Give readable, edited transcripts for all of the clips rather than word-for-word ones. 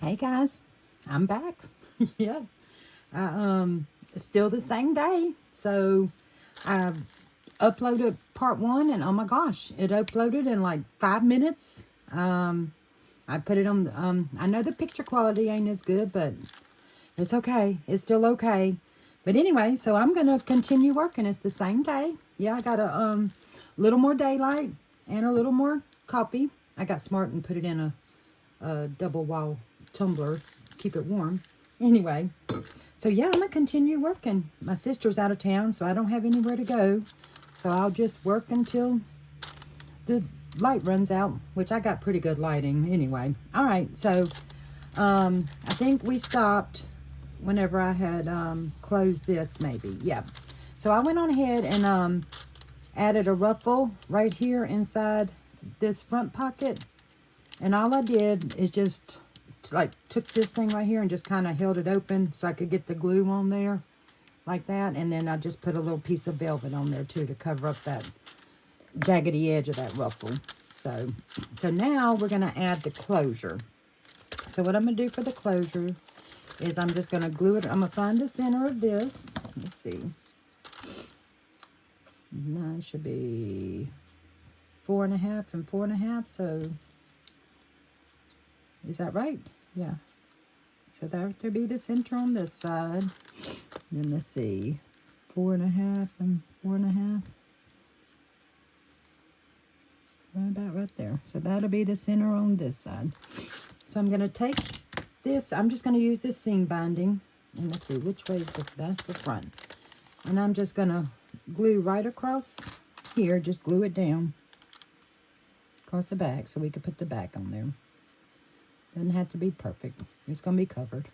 Hey guys, I'm back. Yeah, it's still the same day. So I uploaded part one, and oh my gosh, it uploaded in like 5 minutes. I put it on. I know the picture quality ain't as good, but it's okay. It's still okay. But anyway, so I'm gonna continue working. It's the same day. Yeah, I got a little more daylight and a little more coffee. I got smart and put it in a double wall tumbler to keep it warm. Anyway, so yeah, I'm gonna continue working. My sister's out of town, so I don't have anywhere to go. So I'll just work until the light runs out, which I got pretty good lighting anyway. All right, so I think we stopped whenever I had closed this, maybe. Yeah. So I went on ahead and added a ruffle right here inside this front pocket. And all I did is just like took this thing right here and just kind of held it open so I could get the glue on there like that. And then I just put a little piece of velvet on there too to cover up that jaggedy edge of that ruffle. So now we're going to add the closure. So what I'm going to do for the closure is I'm just going to glue it. I'm going to find the center of this. Let's see. Now it should be 4.5 and 4.5. So is that right? Yeah. So that would be the center on this side. Then let's see. 4.5 and 4.5. Right about right there. So that'll be the center on this side. So I'm going to take this. I'm just going to use this seam binding. And let's see, which way is that's the front. And I'm just going to glue right across here. Just glue it down across the back so we can put the back on there. Doesn't have to be perfect. It's going to be covered.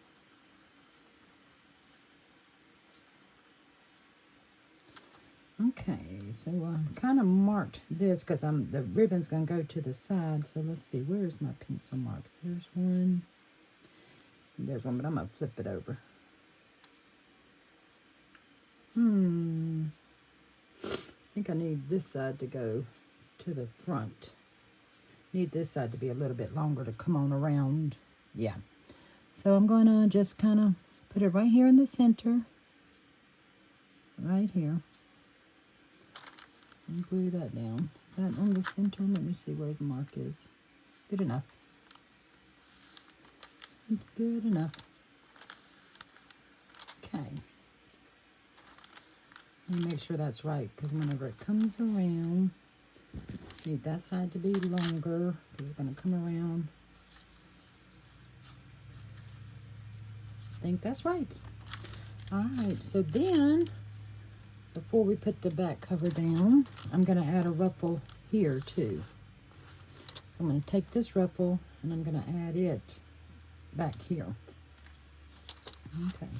Okay, so I kind of marked this because the ribbon's going to go to the side. So let's see, where's my pencil marks? There's one. There's one, but I'm going to flip it over. I think I need this side to go to the front. Need this side to be a little bit longer to come on around. Yeah. So I'm going to just kind of put it right here in the center. Right here. And glue that down. Is that on the center? Let me see where the mark is. Good enough. Good enough. Okay. Let me make sure that's right, because whenever it comes around, need that side to be longer because it's going to come around. I think that's right. All right, so then before we put the back cover down, I'm going to add a ruffle here too. So I'm going to take this ruffle and I'm going to add it back here. Okay.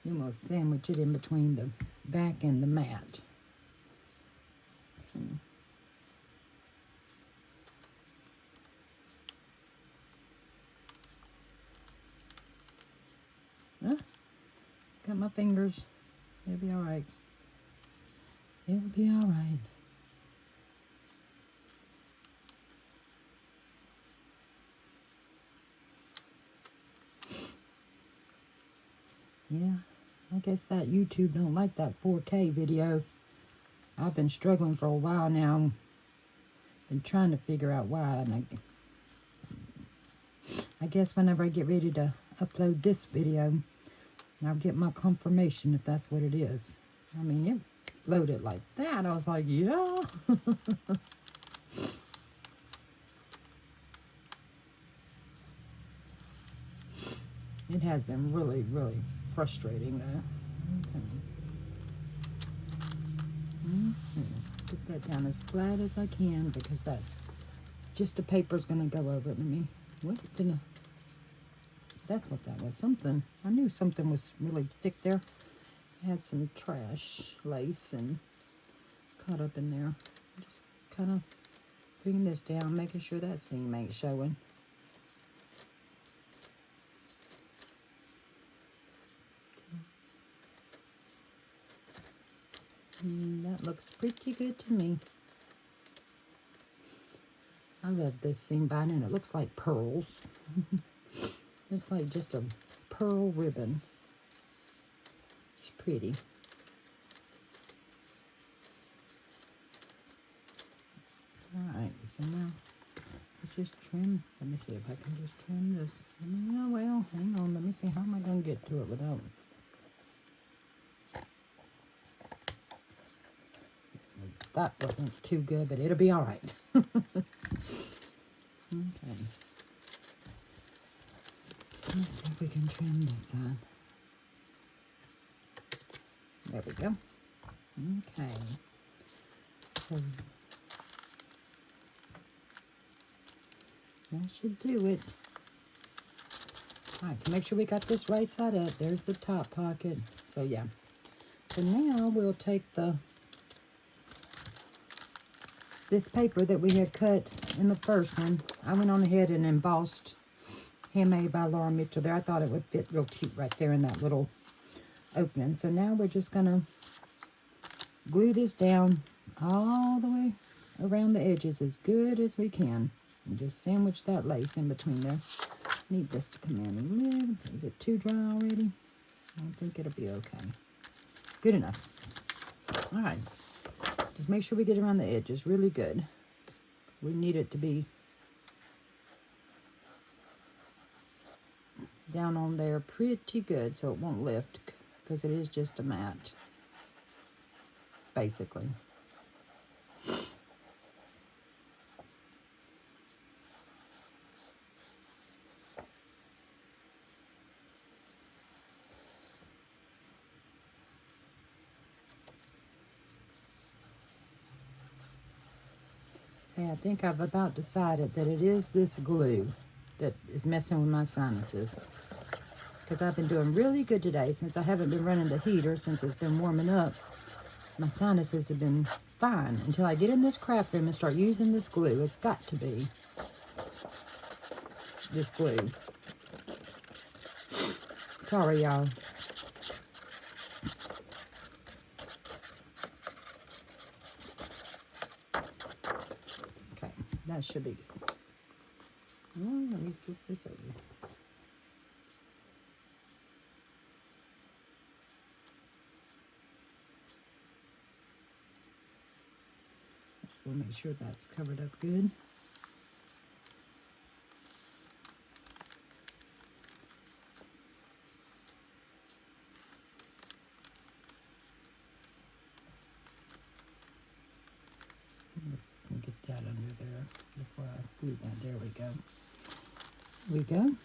You almost sandwich it in between the back and the mat. Got my fingers. It'll be all right. It'll be all right. Yeah, I guess that YouTube don't like that 4K video. I've been struggling for a while now. Been trying to figure out why, and I guess whenever I get ready to upload this video, I'll get my confirmation if that's what it is. I mean, it loaded like that. I was like, yeah. It has been really, really frustrating, though. Okay. Put that down as flat as I can because that just the paper's going to go over it. What didn't that's what that was. Something. I knew something was really thick there. I had some trash lace and caught up in there. Just kind of bringing this down, making sure that seam ain't showing. Looks pretty good to me. I love this seam binding. It looks like pearls. Looks like just a pearl ribbon. It's pretty. Alright, so now let's just trim. Let me see if I can just trim this. Oh, well, hang on. Let me see. How am I going to get to it without... That wasn't too good, but it'll be all right. Okay. Let's see if we can trim this side. There we go. Okay. So that should do it. All right, so make sure we got this right side up. There's the top pocket. So yeah. So now we'll take this paper that we had cut in the first one. I went on ahead and embossed Handmade by Laura Mitchell there. I thought it would fit real cute right there in that little opening. So now we're just going to glue this down all the way around the edges as good as we can. And just sandwich that lace in between there. Need this to come in a little. Is it too dry already? I don't think it'll be okay. Good enough. All right. Just make sure we get around the edges really good. We need it to be down on there pretty good so it won't lift, because it is just a mat, basically. Okay, I think I've about decided that it is this glue that is messing with my sinuses. Because I've been doing really good today since I haven't been running the heater, since it's been warming up. My sinuses have been fine until I get in this craft room and start using this glue. It's got to be this glue. Sorry, y'all. Okay, that should be good. Oh, let me get this over. We'll make sure that's covered up good. Get that under there before I glue that. There we go. There we go.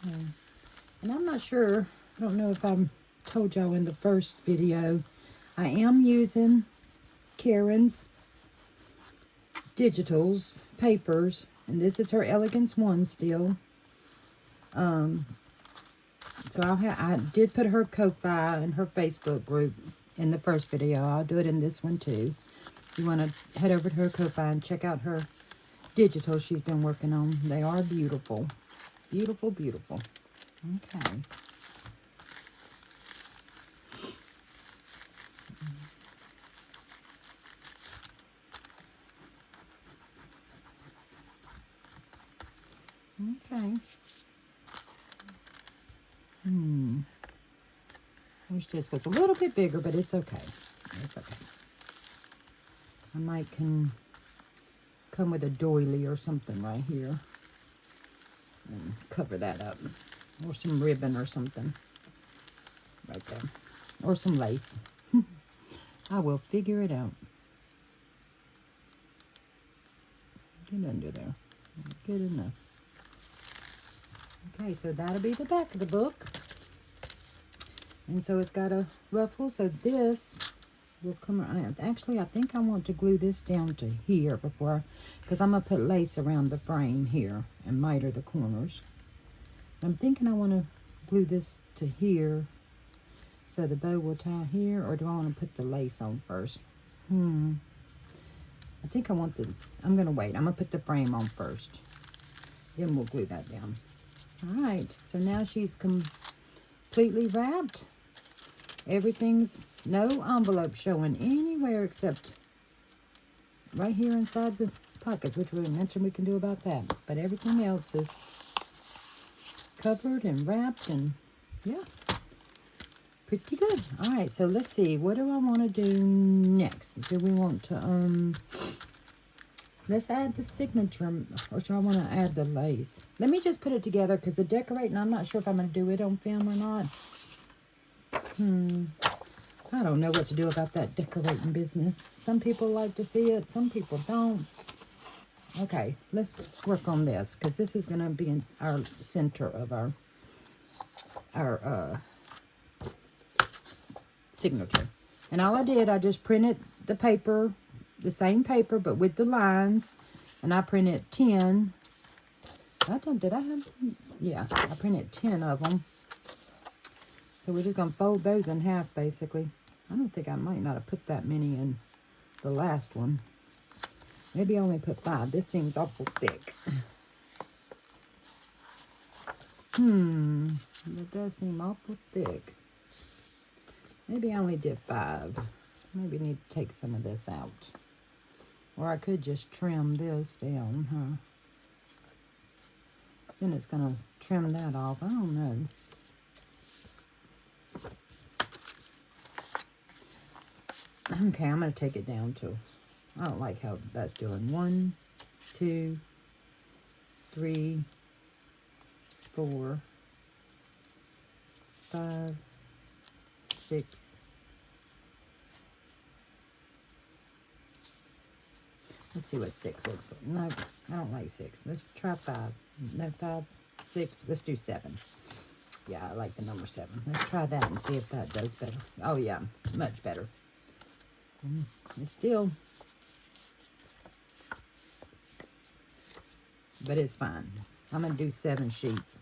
Okay. And I'm not sure, I don't know if I'm told y'all in the first video, I am using Karen's Digitals papers, and this is her Elegance 1 still. So I did put her Ko-Fi and her Facebook group in the first video. I'll do it in this one too. If you want to head over to her Ko-Fi and check out her digitals she's been working on. They are beautiful. Beautiful, beautiful. Okay. Okay. I wish this was a little bit bigger, but it's okay. It's okay. I might can come with a doily or something right here and cover that up, or some ribbon or something right there, or some lace. I will figure it out. Get under there. Good enough. Okay, so that'll be the back of the book. And so it's got a ruffle, so this will come around. Actually, I think I want to glue this down to here before, because I'm going to put lace around the frame here and miter the corners. I'm thinking I want to glue this to here so the bow will tie here, or do I want to put the lace on first? I think I want the, I'm going to wait. I'm going to put the frame on first. Then we'll glue that down. All right, so now she's completely wrapped. Everything's no envelope showing anywhere except right here inside the pockets, which we mentioned we can do about that. But everything else is covered and wrapped, and yeah, pretty good. All right, so let's see. What do I want to do next? Do we want to, let's add the signature, or should I want to add the lace? Let me just put it together, because the decorating, I'm not sure if I'm going to do it on film or not. I don't know what to do about that decorating business. Some people like to see it, some people don't. Okay, let's work on this, because this is going to be in our center of our signature. And all I did, I just printed the paper, the same paper, but with the lines. And I printed 10. Did I have? Yeah, I printed 10 of them. So we're just going to fold those in half, basically. I don't think I might not have put that many in the last one. Maybe I only put 5. This seems awful thick. It does seem awful thick. Maybe I only did 5. Maybe need to take some of this out. Or I could just trim this down, huh? Then it's going to trim that off. I don't know. Okay, I'm going to take it down to, I don't like how that's doing. 1, 2, 3, 4, 5, 6. Let's see what 6 looks like. No, I don't like 6. Let's try 5. No, 5, 6. Let's do 7. Yeah, I like the number 7. Let's try that and see if that does better. Oh, yeah, much better. It's still, but it's fine. I'm going to do 7 sheets.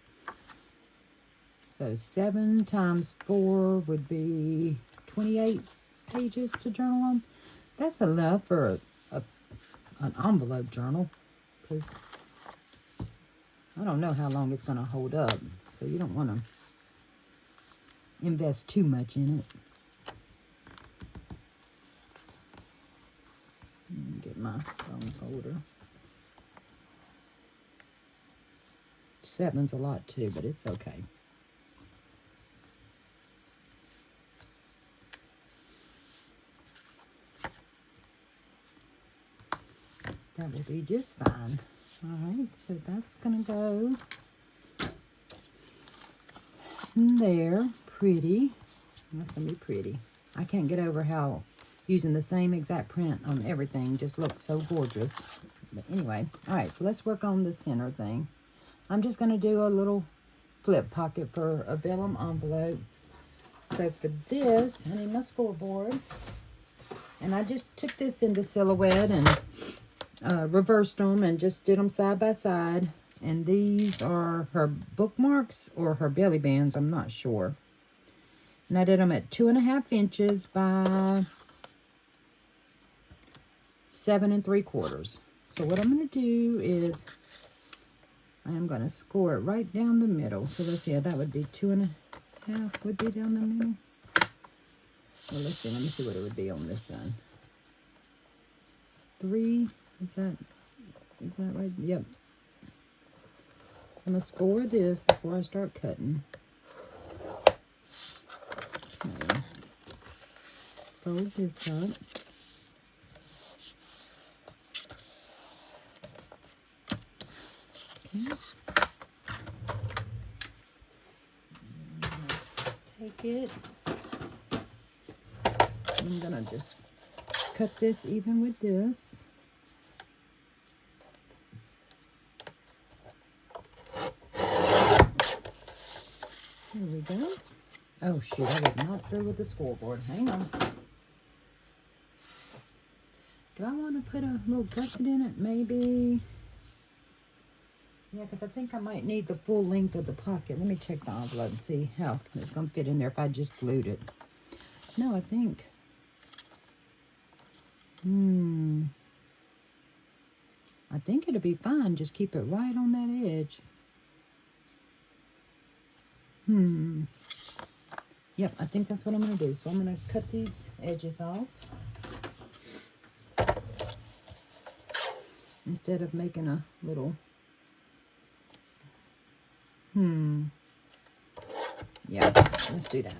So 7 times 4 would be 28 pages to journal on. That's enough for an envelope journal, because I don't know how long it's going to hold up. So you don't want to invest too much in it. Get my phone folder. 7's a lot too, but it's okay. That will be just fine. All right, so that's gonna go in there. Pretty. That's gonna be pretty. I can't get over how using the same exact print on everything just looks so gorgeous. But anyway, all right, so let's work on the center thing. I'm just going to do a little flip pocket for a vellum envelope. So for this, I need my scoreboard. And I just took this into Silhouette and reversed them and just did them side by side. And these are her bookmarks or her belly bands, I'm not sure. And I did them at 2.5 inches by 7 3/4. So what I'm going to do is I am going to score it right down the middle. So let's see, that would be 2.5 would be down the middle. Well, let's see. Let me see what it would be on this side. 3. Is that right? Yep. So I'm going to score this before I start cutting. Okay. Fold this up. Take it. I'm gonna just cut this even with this. There we go. Oh shoot, I was not through with the scoreboard. Hang on. Do I want to put a little gusset in it? Maybe. Yeah, because I think I might need the full length of the pocket. Let me check the envelope and see how it's going to fit in there if I just glued it. No, I think. I think it'll be fine. Just keep it right on that edge. Yep, I think that's what I'm going to do. So I'm going to cut these edges off. Instead of making a little, yeah, let's do that.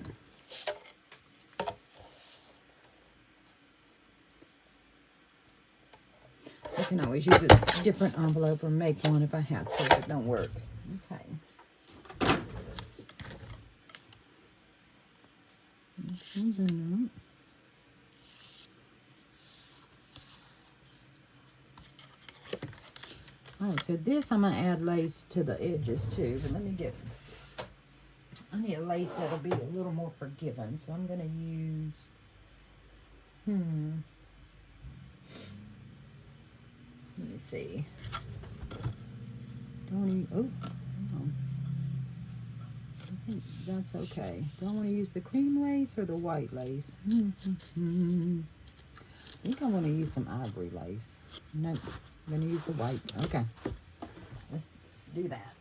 I can always use a different envelope or make one if I have to, if it don't work. Okay. Alright, so this I'm going to add lace to the edges too, but let me get, I need a lace that'll be a little more forgiving, so I'm going to use, let me see. Don't even, oh, hang on. I think that's okay. Do I want to use the cream lace or the white lace? I think I want to use some ivory lace. Nope, I'm going to use the white. Okay, let's do that.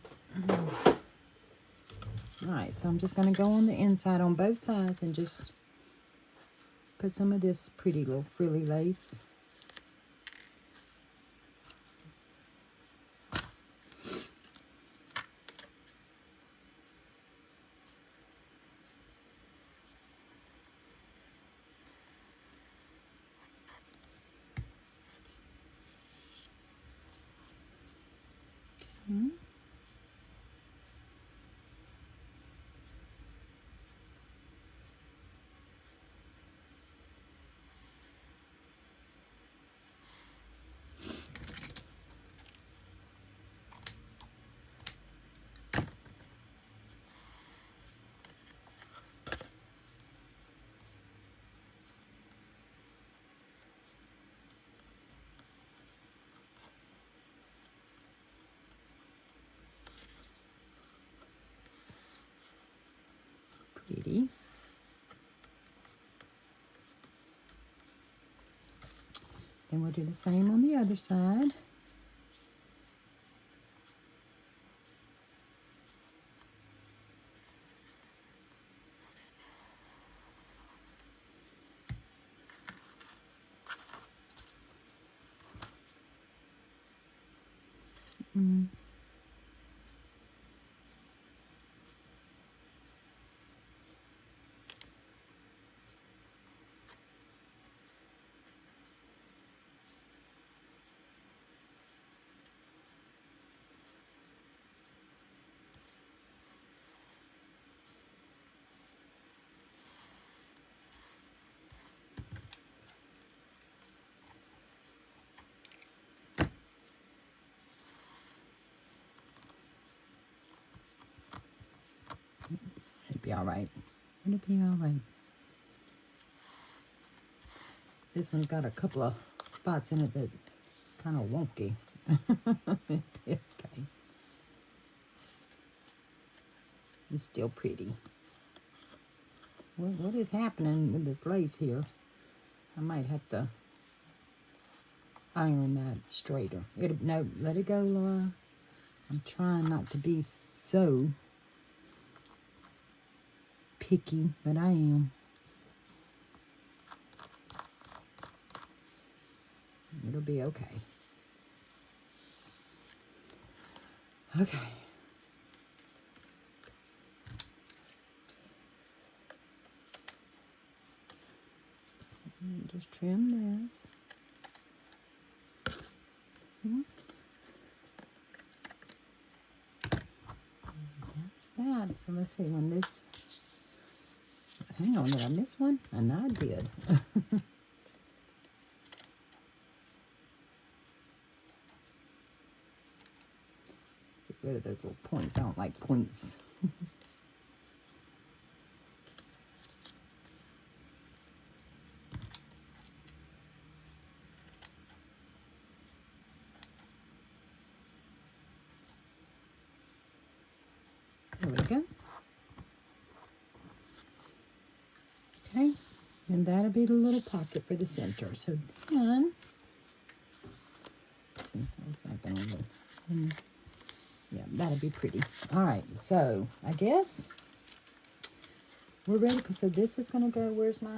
Alright, so I'm just going to go on the inside on both sides and just put some of this pretty little frilly lace. Okay. Pretty. Then we'll do the same on the other side. It'll be all right. It'll be all right. This one's got a couple of spots in it that kind of wonky. Okay. It's still pretty. What is happening with this lace here? I might have to iron that straighter. No, let it go, Laura. I'm trying not to be so picky, but I am. It'll be okay. Okay. And just trim this. That's that. So let's see when this. Hang on, did I miss one? I know I did. Get rid of those little points. I don't like points. There we go. Okay, and that'll be the little pocket for the center. So then, let's see, what's that going to look? Yeah, that'll be pretty. All right, so I guess we're ready. So this is going to go, where's my,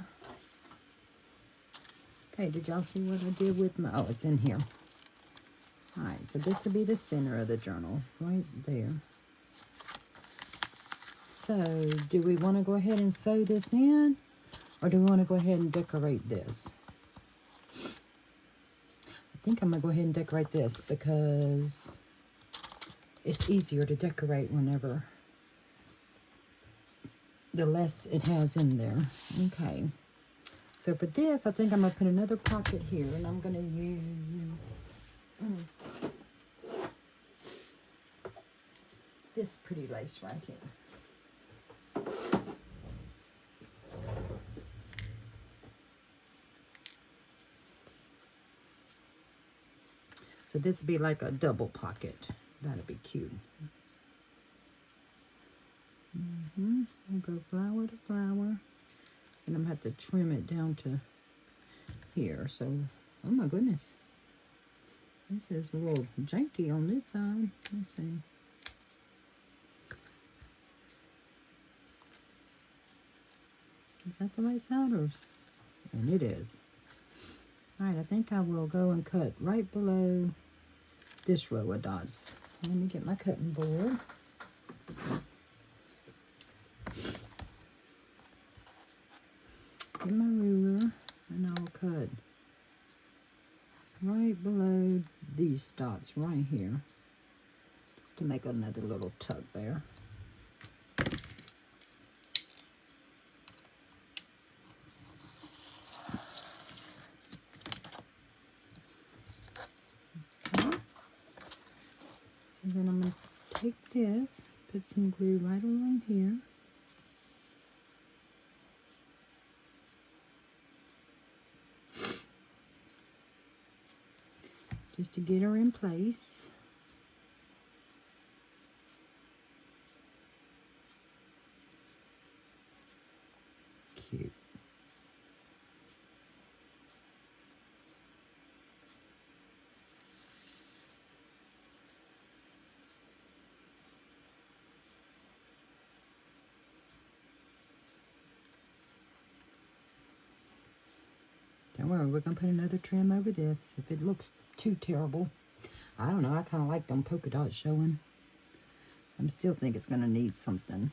okay, did y'all see what I did with my, oh, it's in here. All right, so this will be the center of the journal, right there. So, do we want to go ahead and sew this in? Or do we want to go ahead and decorate this? I think I'm going to go ahead and decorate this because it's easier to decorate whenever the less it has in there. Okay. So for this, I think I'm going to put another pocket here, and I'm going to use this pretty lace right here. So this would be like a double pocket. That'd be cute. I'll go flower to flower. And I'm going to have to trim it down to here. So, oh my goodness. This is a little janky on this side. Let's see. Is that the right side? And it is. Alright, I think I will go and cut right below this row of dots. Let me get my cutting board. Get my ruler, and I'll cut right below these dots right here. Just to make another little tuck there. Then I'm going to take this, put some glue right along here. Just to get her in place. Cute. Don't worry, we're going to put another trim over this if it looks too terrible. I don't know, I kind of like them polka dots showing. I still think it's going to need something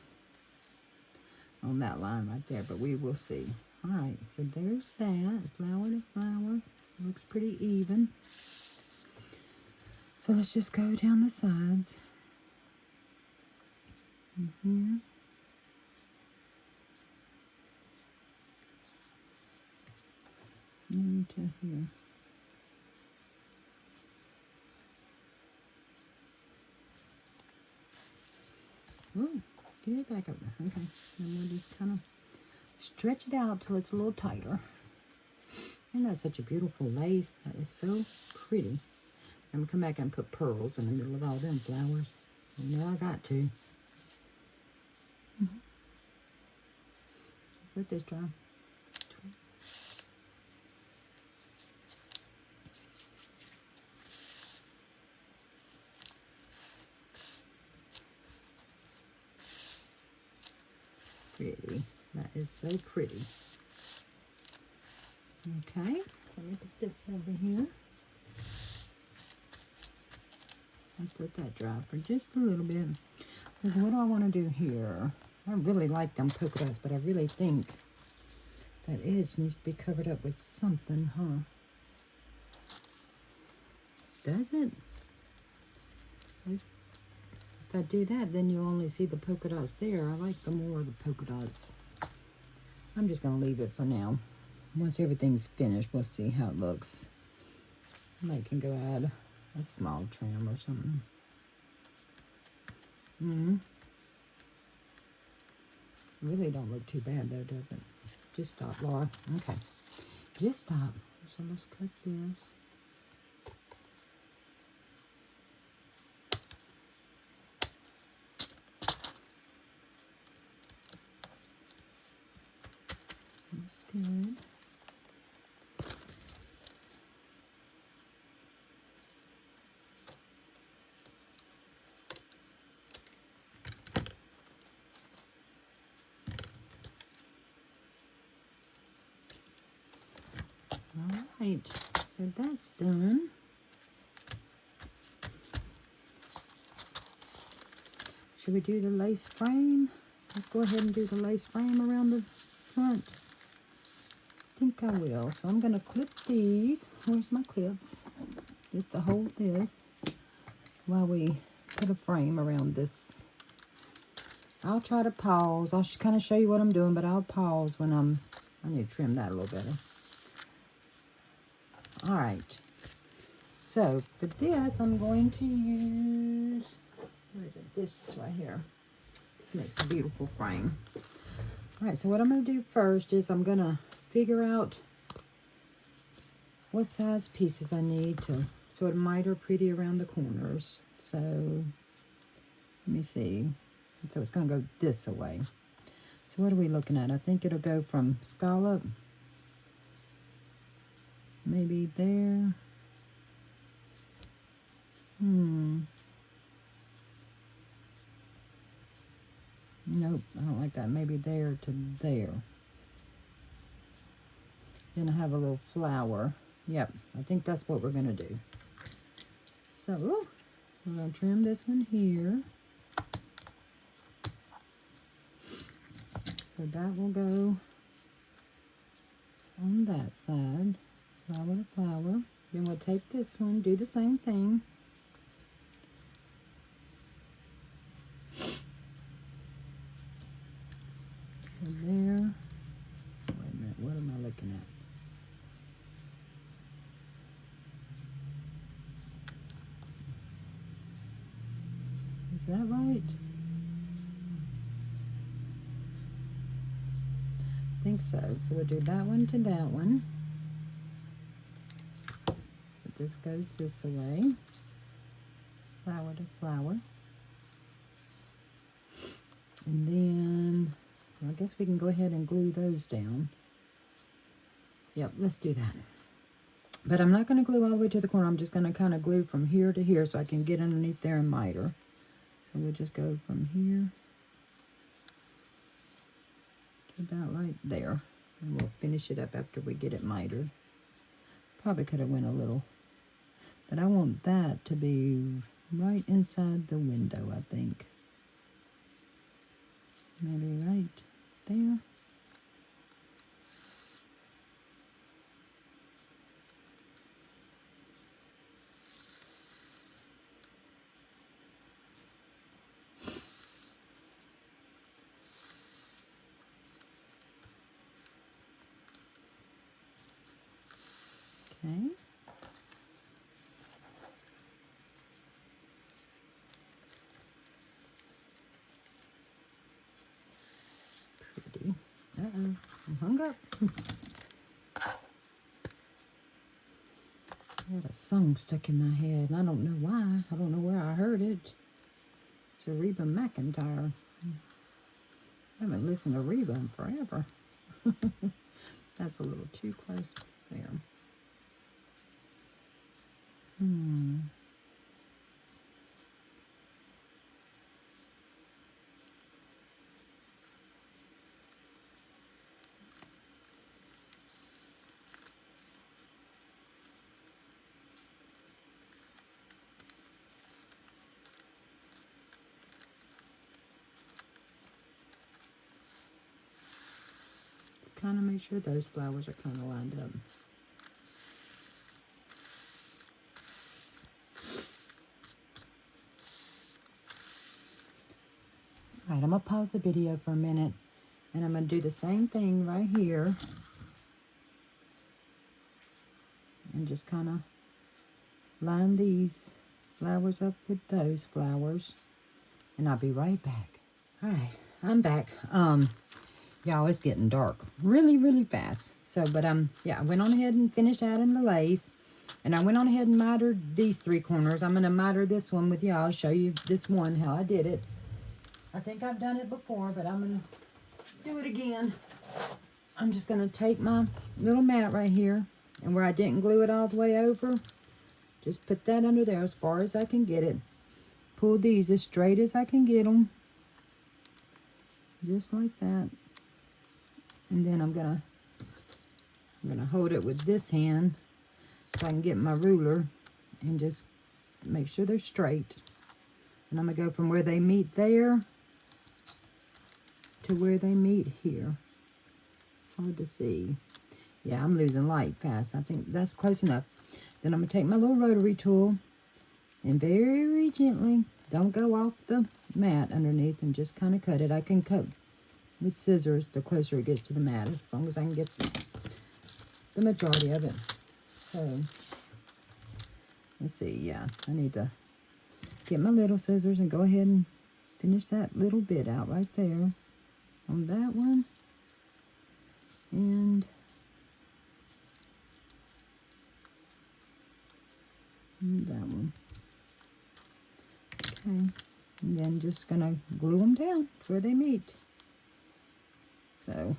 on that line right there, but we will see. All right, so there's that, flower to flower. Looks pretty even. So let's just go down the sides. Into here. Oh, get it back up there. Okay, and we'll just kind of stretch it out till it's a little tighter. And that's such a beautiful lace. That is so pretty. I'm gonna come back and put pearls in the middle of all them flowers. You know I got to. Let's let this dry. Pretty. That is so pretty. Okay, let me put this over here. Let's let that dry for just a little bit. Because what do I want to do here? I really like them polka dots, but I really think that edge needs to be covered up with something, huh? Does it? If I do that, then you'll only see the polka dots there. I like the more of the polka dots. I'm just going to leave it for now. Once everything's finished, we'll see how it looks. I might can go add a small trim or something. Really don't look too bad though, does it? Just stop, Laura. Okay. Just stop. So let's cut this. That's good. right, so that's done. Should we do the lace frame? Let's go ahead and do the lace frame around the front. I think I will. So I'm going to clip these. Where's my clips? Just to hold this while we put a frame around this. I'll try to pause. I'll kind of show you what I'm doing, but I'll pause when I need to trim that a little better. All right. So for this, I'm going to use, where is it? This right here. This makes a beautiful frame. All right, so what I'm going to do first is I'm going to figure out what size pieces I need to sort of miter pretty around the corners. So let me see. So it's going to go this way. So what are we looking at? I think it'll go from scallop, maybe there. Nope, I don't like that. Maybe there to there. Then I have a little flower. Yep, I think that's what we're going to do. So, we're going to trim this one here. So that will go on that side. Flower to flower. Then we'll take this one, do the same thing. There. Wait a minute, what am I looking at? Is that right? I think so. So we'll do that one to that one. So this goes this way. Flower to flower. And then I guess we can go ahead and glue those down. Yep, let's do that. But I'm not going to glue all the way to the corner. I'm just going to kind of glue from here to here so I can get underneath there and miter. So we'll just go from here to about right there. And we'll finish it up after we get it mitered. Probably could have went a little. But I want that to be right inside the window, I think. Maybe right there. Okay. Pretty. Uh-oh, I'm hung up. I had a song stuck in my head, and I don't know why. I don't know where I heard it. It's a Reba McEntire. I haven't listened to Reba in forever. That's a little too close there. Kind of make sure those flowers are kind of lined up. All right, I'm going to pause the video for a minute, and I'm going to do the same thing right here. And just kind of line these flowers up with those flowers. And I'll be right back. All right, I'm back. Y'all, it's getting dark really, really fast. So, but yeah, I went on ahead and finished adding the lace. And I went on ahead and mitered these three corners. I'm going to miter this one with y'all. Show you this one, how I did it. I think I've done it before, but I'm going to do it again. I'm just going to take my little mat right here, and where I didn't glue it all the way over, just put that under there as far as I can get it. Pull these as straight as I can get them. Just like that. And then I'm gonna hold it with this hand so I can get my ruler and just make sure they're straight. And I'm going to go from where they meet there to where they meet here. It's hard to see. Yeah, I'm losing light fast. I think that's close enough. Then I'm going to take my little rotary tool and very gently, don't go off the mat underneath, and just kind of cut it. I can cut with scissors the closer it gets to the mat, as long as I can get the majority of it. So, let's see. Yeah, I need to get my little scissors and go ahead and finish that little bit out right there on that one. And that one. Okay, and then just gonna glue them down where they meet. So,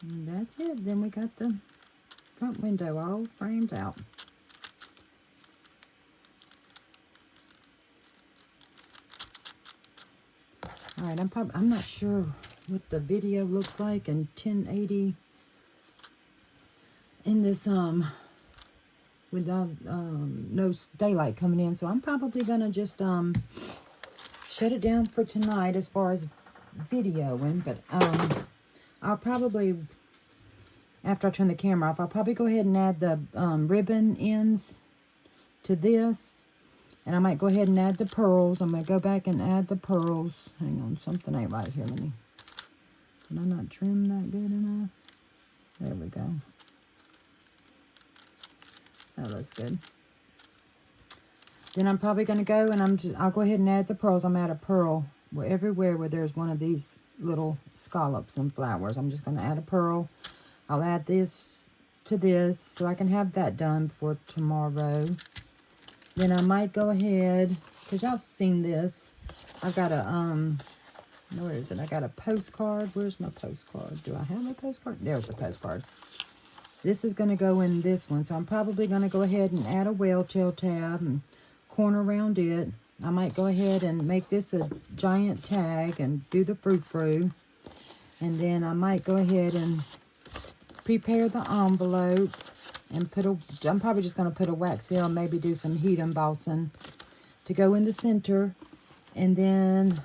and that's it. Then we got the front window all framed out. All right, I'm not sure what the video looks like in 1080 in this without no daylight coming in, so I'm probably gonna just shut it down for tonight as far as videoing. But I'll probably, after I turn the camera off, I'll probably go ahead and add the ribbon ends to this. And I might go ahead and add the pearls. I'm going to go back and add the pearls. Hang on, something ain't right here. Did I not trim that good enough? There we go. That looks good. Then I'm probably going to go and I'll go ahead and add the pearls. I'm going to add a pearl everywhere where there's one of these little scallops and flowers. I'm just going to add a pearl. I'll add this to this so I can have that done for tomorrow. Then I might go ahead, because y'all seen this. I've got a, where is it? I got a postcard. Where's my postcard? Do I have a postcard? There's a postcard. This is going to go in this one. So I'm probably going to go ahead and add a whale tail tab and corner around it. I might go ahead and make this a giant tag and do the frou-frou. And then I might go ahead and prepare the envelope. And I'm probably just going to put a wax seal, maybe do some heat embossing to go in the center. And then,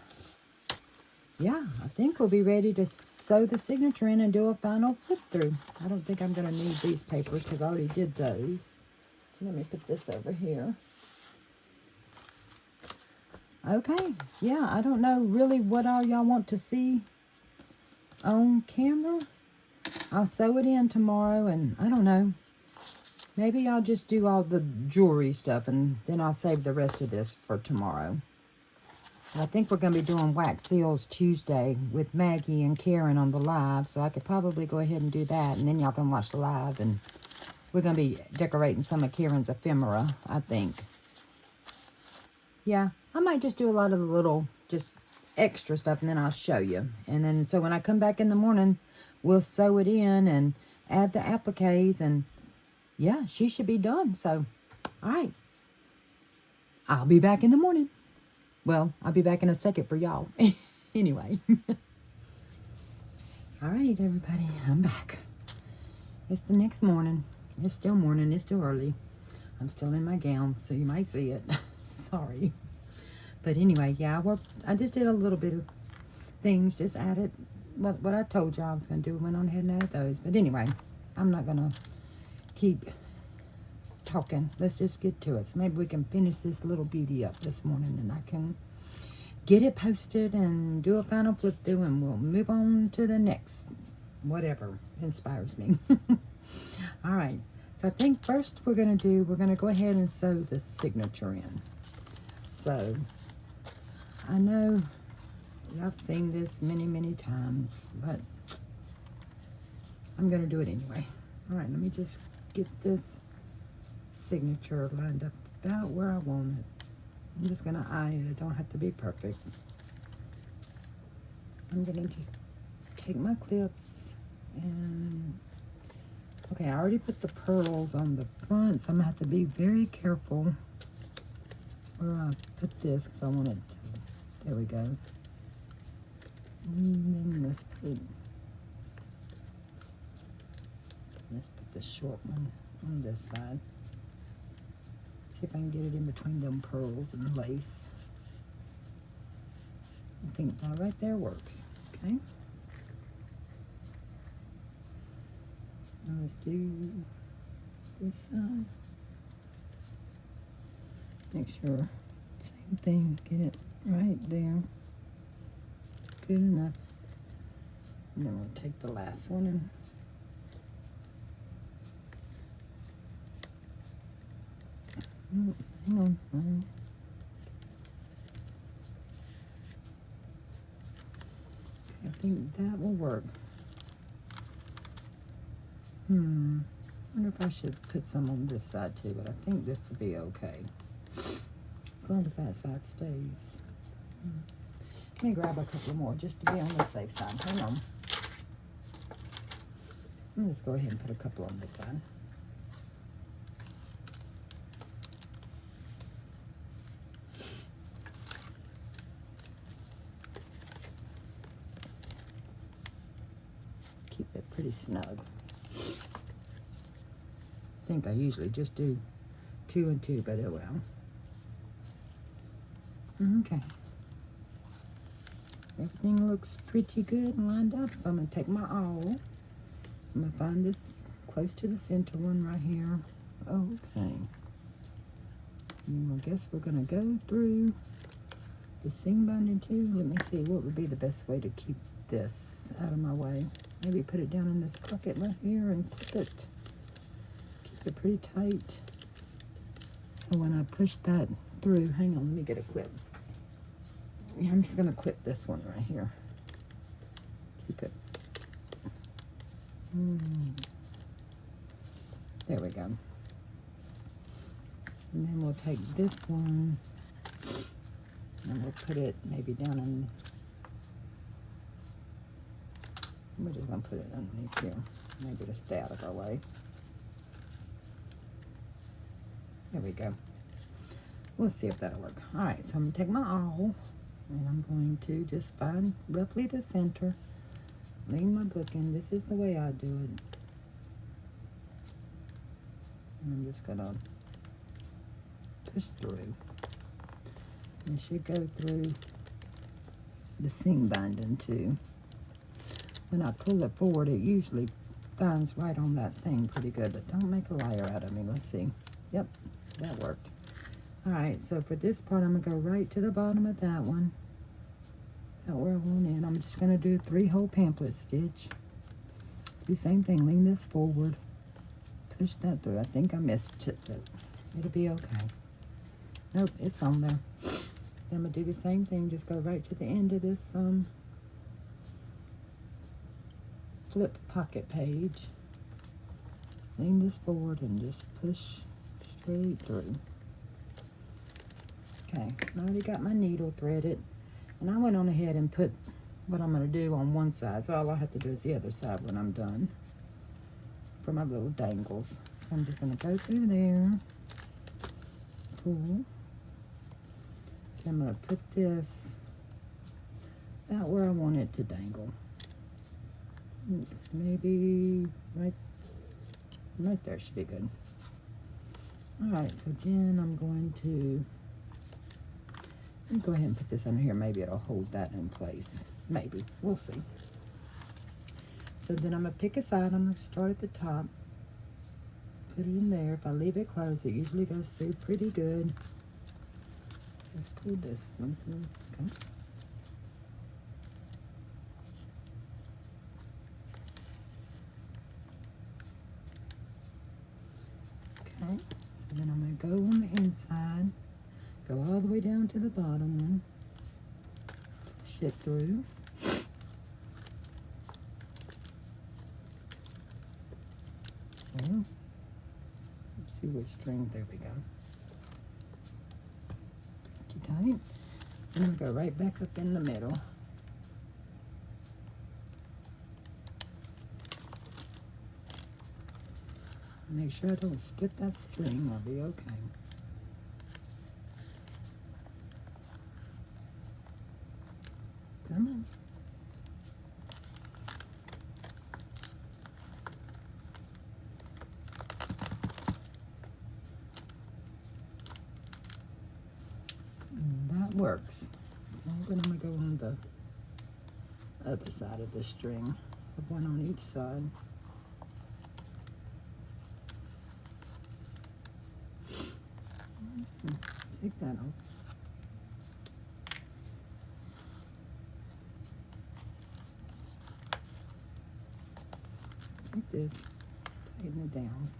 yeah, I think we'll be ready to sew the signature in and do a final flip through. I don't think I'm going to need these papers because I already did those. So let me put this over here. Okay, yeah, I don't know really what all y'all want to see on camera. I'll sew it in tomorrow, and I don't know. Maybe I'll just do all the jewelry stuff, and then I'll save the rest of this for tomorrow. I think we're going to be doing wax seals Tuesday with Maggie and Karen on the live, so I could probably go ahead and do that, and then y'all can watch the live, and we're going to be decorating some of Karen's ephemera, I think. Yeah, I might just do a lot of the little, just extra stuff, and then I'll show you. And then, so when I come back in the morning, we'll sew it in and add the appliques, and yeah, she should be done. So, all right. I'll be back in the morning. Well, I'll be back in a second for y'all. Anyway. All right, everybody. I'm back. It's the next morning. It's still morning. It's still early. I'm still in my gown, so you might see it. Sorry. But anyway, yeah, I just did a little bit of things. Just added what I told you I was going to do. Went on ahead and added those. But anyway, I'm not going to keep talking. Let's just get to it. So maybe we can finish this little beauty up this morning, and I can get it posted and do a final flip through, and we'll move on to the next whatever inspires me. All right, so I think first we're going to go ahead and sew the signature in. So I know I've seen this many times, but I'm going to do it anyway. All right, let me just get this signature lined up about where I want it. I'm just going to eye it. It don't have to be perfect. I'm gonna just take my clips and, okay, I already put the pearls on the front, so I'm gonna have to be very careful where I put this because I want it to, there we go. And then let's put the short one on this side. See if I can get it in between them pearls and lace. I think that right there works, okay? Now let's do this side. Make sure, same thing, get it right there. Good enough. And then we'll take the last one and hang on. Okay, I think that will work. Wonder if I should put some on this side too, but I think this will be okay. As long as that side stays. Let me grab a couple more just to be on the safe side. Hang on. Let's go ahead and put a couple on this side. Keep it pretty snug. I think I usually just do 2 and 2, but it will. Okay. Everything looks pretty good and lined up, so I'm going to take my awl. I'm going to find this close to the center one right here. Okay. And I guess we're going to go through the seam binding too. Let me see what would be the best way to keep this out of my way. Maybe put it down in this pocket right here and clip it. Keep it pretty tight. So when I push that through, hang on, let me get a clip. Yeah, I'm just going to clip this one right here. Keep it. There we go. And then we'll take this one and we'll put it maybe down in, we're just going to put it underneath here. Maybe to stay out of our way. There we go. We'll see if that'll work. All right, so I'm going to take my awl and I'm going to just find roughly the center. Lean my book in. This is the way I do it. And I'm just going to push through. It should go through the seam binding too. When I pull it forward, it usually finds right on that thing pretty good, but don't make a liar out of me. Let's see. Yep, that worked. All right, so for this part, I'm gonna go right to the bottom of that one. About where I want it. I'm just gonna do 3-hole pamphlet stitch. Do the same thing, lean this forward. Push that through. I think I missed it, but it'll be okay. Nope, it's on there. Then I'm gonna do the same thing, just go right to the end of this flip pocket page. Lean this forward and just push straight through. Okay, I already got my needle threaded, and I went on ahead and put what I'm going to do on one side, so all I have to do is the other side when I'm done for my little dangles. So I'm just going to go through there, pull. Okay, I'm going to put this about where I want it to dangle. Maybe right there should be good. All right, so then I'm going to go ahead and put this under here. Maybe it'll hold that in place. Maybe. We'll see. So then I'm going to pick a side. I'm going to start at the top. Put it in there. If I leave it closed, it usually goes through pretty good. Let's pull this one through. Okay. Okay. So then I'm going to go on the inside. Go all the way down to the bottom one. Push it through. Well, let's see which string. There we go. Pretty tight. And we'll go right back up in the middle. Make sure I don't split that string. I'll be okay. Come on. That works. Now then I'm going to go on the other side of the string. One on each side. Take that off. Take this, tighten it down.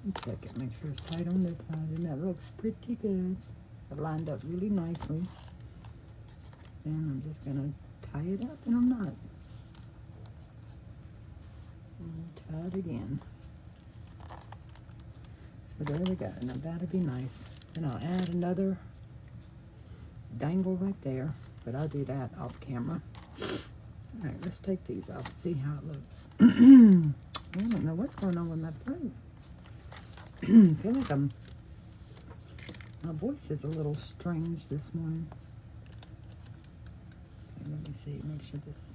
And check it, make sure it's tight on this side, and that looks pretty good. It lined up really nicely. Then I'm just gonna tie it up in a knot. And tie it again. So there we go. Now that'll be nice. Then I'll add another dangle right there, but I'll do that off camera. All right, let's take these off, see how it looks. I don't know what's going on with my throat. I feel like my voice is a little strange this morning. Okay, let me see, make sure this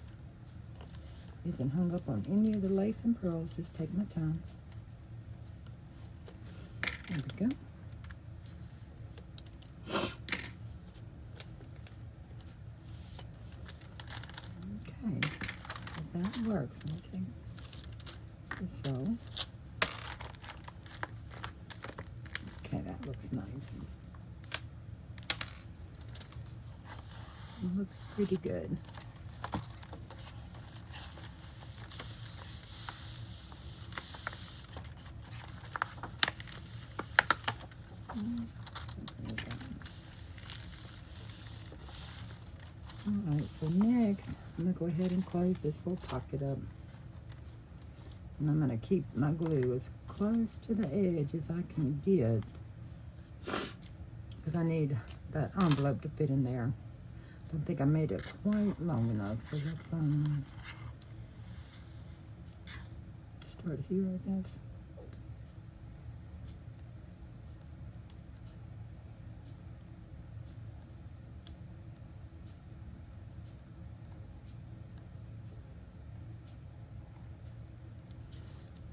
isn't hung up on any of the lace and pearls. Just take my time. There we go. Okay, so that works. Let me take this off. Okay, that looks nice. It looks pretty good. Alright, so next, I'm going to go ahead and close this little pocket up. And I'm going to keep my glue as close to the edge as I can get. Because I need that envelope to fit in there. Don't think I made it quite long enough. So let's start here, I guess.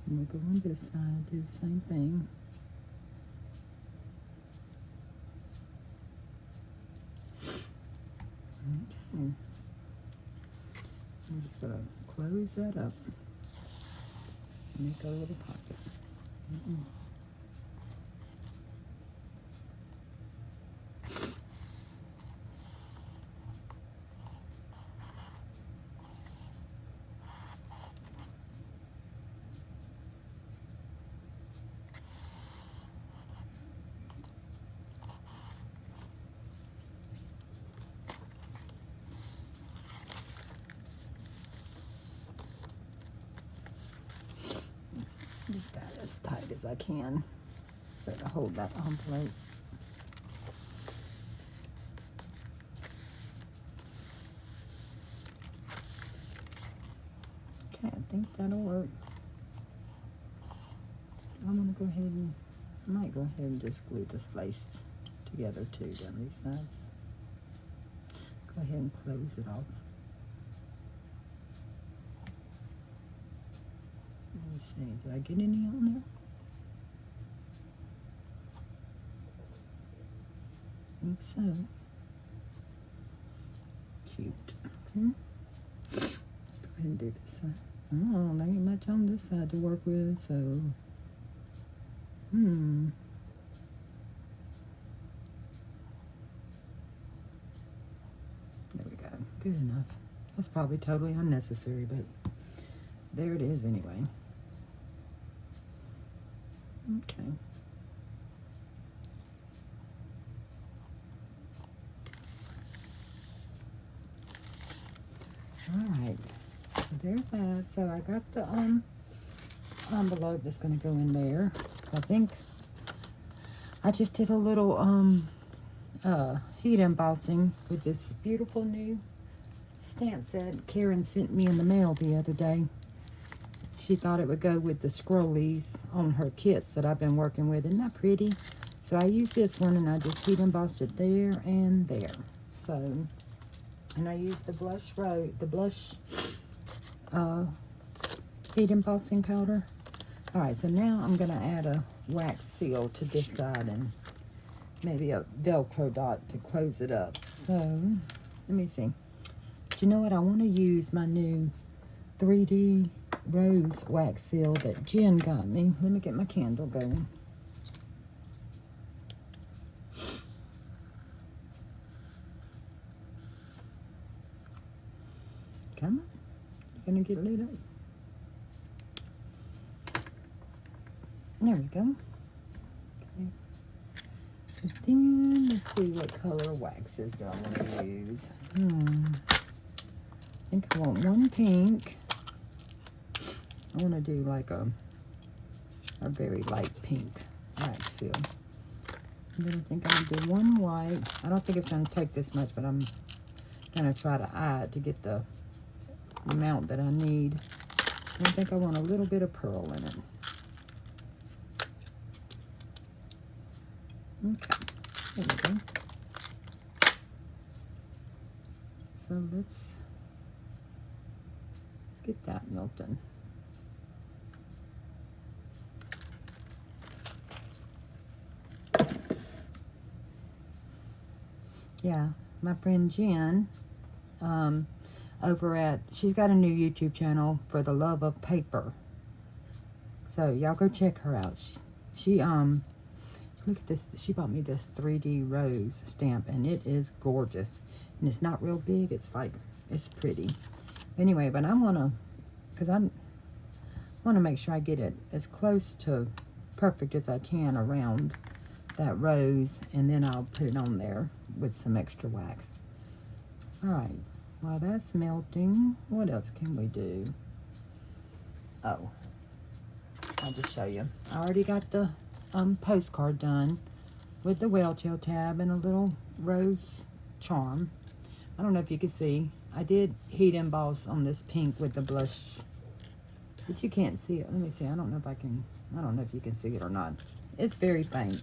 And we'll go on this side, do the same thing. Okay. I'm just going to close that up. Make a little pocket. Get that as tight as I can so to hold that envelope. Okay, I think that'll work. I'm gonna go ahead and, I might go ahead and just glue this lace together too down these sides. Go ahead and close it off. Let me see, did I get any on there? I think so. Cute. Okay. Go ahead and do this side. Oh, there ain't much on this side to work with, so. There we go. Good enough. That's probably totally unnecessary, but there it is anyway. Okay. All right. So there's that. So I got the envelope that's going to go in there. So I think I just did a little heat embossing with this beautiful new stamp set Karen sent me in the mail the other day. She thought it would go with the scrollies on her kits that I've been working with. Isn't that pretty? So I used this one and I just heat embossed it there and there. So, and I used the blush heat embossing powder. All right, so now I'm gonna add a wax seal to this side and maybe a Velcro dot to close it up. So let me see. But you know what? I want to use my new 3D rose wax seal that Jen got me. Let me get my candle going. Come on. You're going to get lit up. There we go. Okay. And then let's see what color waxes do I want to use. I think I want one pink. I want to do like a very light pink wax seal. And then I think I'm going to do one white. I don't think it's going to take this much, but I'm going to try to eye it to get the amount that I need. And I think I want a little bit of pearl in it. Okay, there we go. So let's get that melting. Yeah, my friend Jen, over at, she's got a new YouTube channel, For the Love of Paper. So y'all go check her out. She look at this. She bought me this 3D rose stamp, and it is gorgeous. And it's not real big. It's like, it's pretty. Anyway, but I want to, because I want to make sure I get it as close to perfect as I can around that rose, and then I'll put it on there with some extra wax. All right, while that's melting, what else can we do? Oh, I'll just show you. I already got the postcard done with the whale tail tab and a little rose charm. I don't know if you can see. I did heat emboss on this pink with the blush, but you can't see it. Let me see. I don't know if you can see it or not. It's very faint.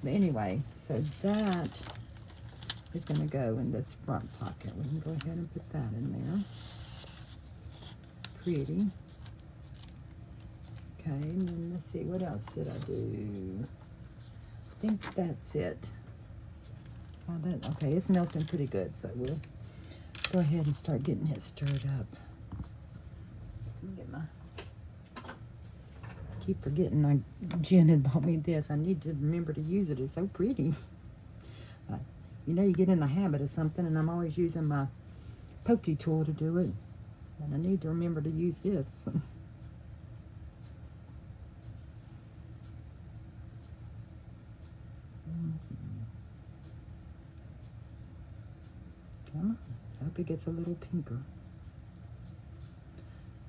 But anyway, so that is going to go in this front pocket. We can go ahead and put that in there. Pretty. Okay, and then let's see, what else did I do? I think that's it. Okay, it's melting pretty good, so we'll go ahead and start getting it stirred up. Let me get my... keep forgetting Jen had bought me this. I need to remember to use it. It's so pretty. You know, you get in the habit of something, and I'm always using my pokey tool to do it. And I need to remember to use this. Come on. I hope it gets a little pinker.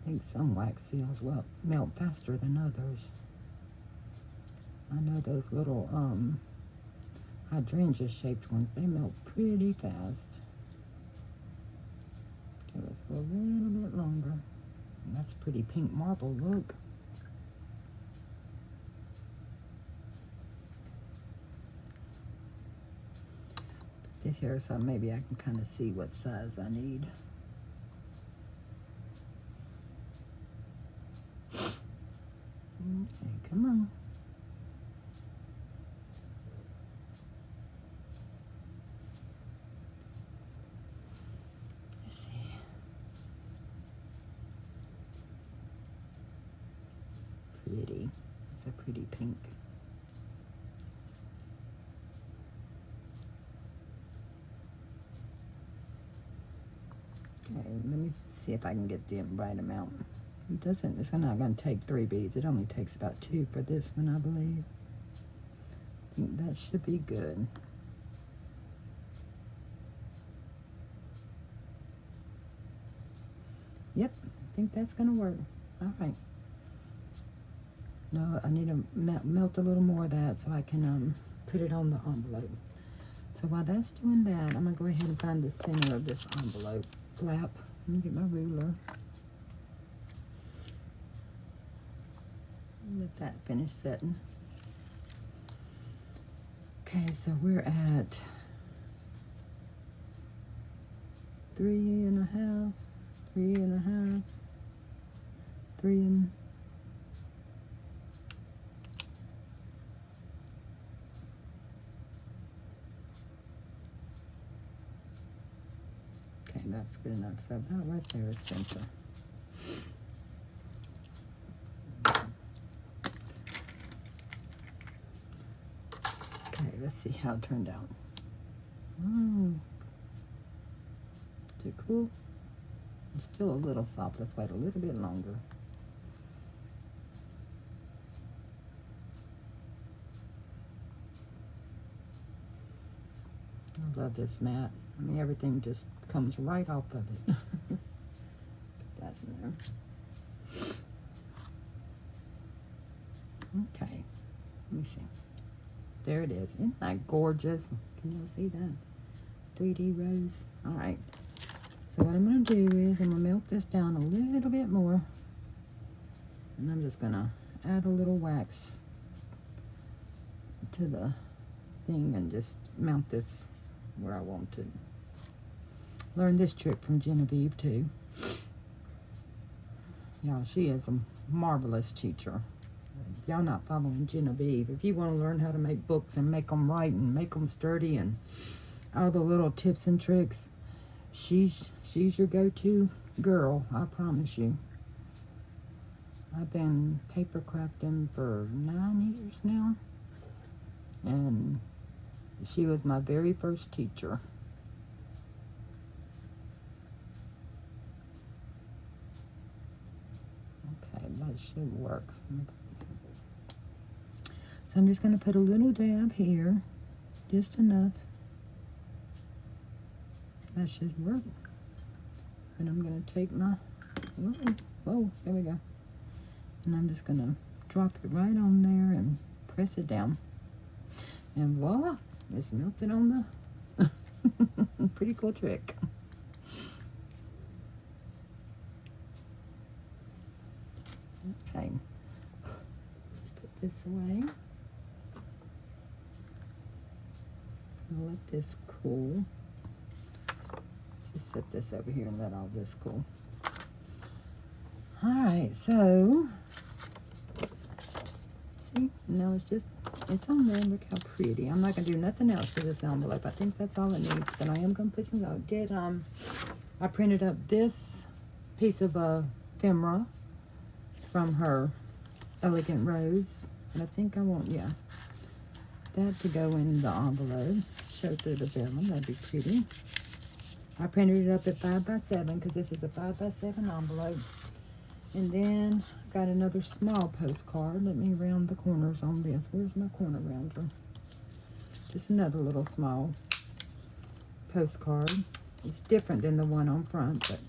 I think some wax seals will melt faster than others. I know those little hydrangea shaped ones, they melt pretty fast. Okay, let's go a little bit longer. And that's pretty pink marble look. Put this here so maybe I can kind of see what size I need. Okay, come on. Let's see. Pretty. It's a pretty pink. Okay, let me see if I can get the right amount. It's not going to take 3 beads. It only takes about 2 for this one, I believe. I think that should be good. Yep, I think that's going to work. All right. No, I need to melt a little more of that so I can put it on the envelope. So while that's doing that, I'm going to go ahead and find the center of this envelope. flap. Let me get my ruler. Let that finish setting. Okay, so we're at 3.5, 3.5, 3 and okay, that's good enough. So about right there is center. Okay, let's see how it turned out. Is it cool? It's still a little soft. Let's wait a little bit longer. I love this mat. I mean, everything just comes right off of it. Put that in there. Okay, let me see. There it is. Isn't that gorgeous? Can y'all see that? 3D rose. All right. So what I'm going to do is I'm going to melt this down a little bit more. And I'm just going to add a little wax to the thing and just mount this where I want to. Learned this trick from Genevieve too. Y'all, she is a marvelous teacher. If y'all not following Genevieve, if you want to learn how to make books and make them right and make them sturdy and all the little tips and tricks, she's your go-to girl, I promise you. I've been paper crafting for 9 years now, and she was my very first teacher. Okay, that should work. So I'm just going to put a little dab here, just enough. That should work. And I'm going to take my, whoa, there we go. And I'm just going to drop it right on there and press it down. And voila, it's melted on the, pretty cool trick. Okay, let's put this away. I'll let this cool. Let's just set this over here and let all this cool. All right, so see, now it's on there. Look how pretty. I'm not gonna do nothing else to this envelope. I think that's all it needs, but I am gonna put some. I printed up this piece of ephemera from her Elegant Rose, and I think I want that to go in the envelope. Show through the vellum. That'd be pretty. I printed it up at 5x7 because this is a 5x7 envelope. And then got another small postcard. Let me round the corners on this. Where's my corner rounder? Just another little small postcard. It's different than the one on front, but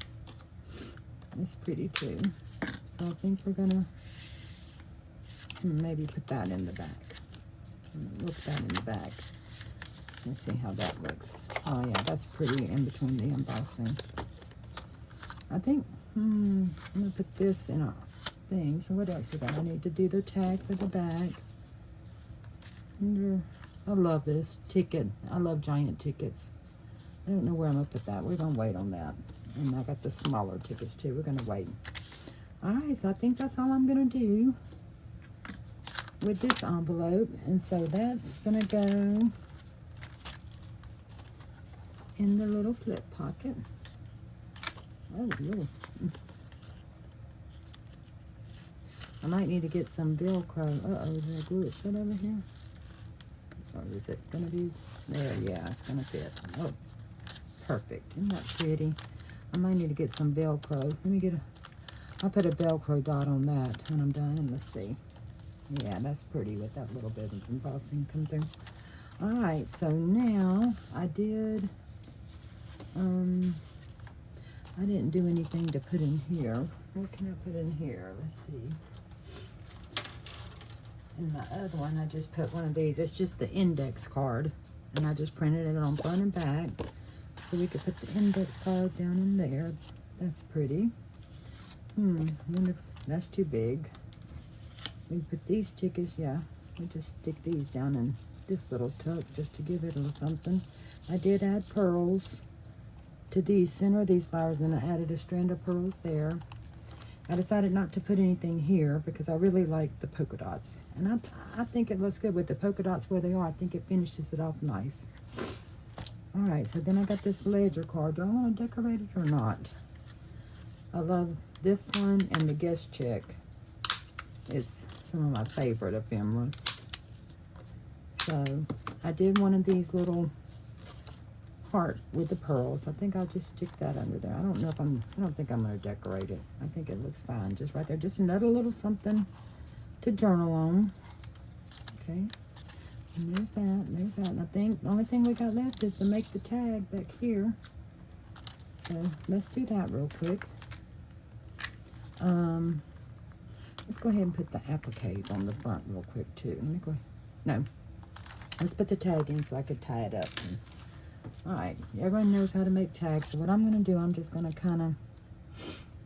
it's pretty too. So I think we're gonna maybe put that in the back. Look that in the back. Let's see how that looks. Oh yeah, that's pretty in between the embossing. I think I'm gonna put this in a thing. So what else we got? I need to do the tag for the back. I love this ticket. I love giant tickets. I don't know where I'm gonna put that. We're gonna wait on that. And I got the smaller tickets too. We're gonna wait. All right, so I think that's all I'm gonna do with this envelope. And so that's gonna go in the little flip pocket. Oh, really? I might need to get some Velcro. Uh-oh, did I glue it shut over here? Or is it gonna be there? Yeah, it's gonna fit. Oh, perfect. Isn't that pretty? I might need to get some Velcro. Let me get I'll put a Velcro dot on that when I'm done. Let's see. Yeah, that's pretty with that little bit of embossing come through. All right, so now I didn't do anything to put in here. What can I put in here? Let's see. In my other one, I just put one of these. It's just the index card, and I just printed it on front and back. So we could put the index card down in there. That's pretty. Wonder if that's too big. We put these tickets, yeah. We just stick these down in this little tuck just to give it a little something. I did add pearls to the center of these flowers, and I added a strand of pearls there. I decided not to put anything here because I really like the polka dots. And I think it looks good with the polka dots where they are. I think it finishes it off nice. All right, so then I got this ledger card. Do I want to decorate it or not? I love this one, and the guest check is some of my favorite ephemeras. So I did one of these little heart with the pearls. I think I'll just stick that under there. I don't think I'm going to decorate it. I think it looks fine just right there. Just another little something to journal on. Okay. And there's that, and there's that. And I think the only thing we got left is to make the tag back here. So let's do that real quick. Let's go ahead and put the appliques on the front real quick too. Let me go. No. Let's put the tag in so I could tie it up. Alright, everyone knows how to make tags. So what I'm going to do, I'm just going to kind of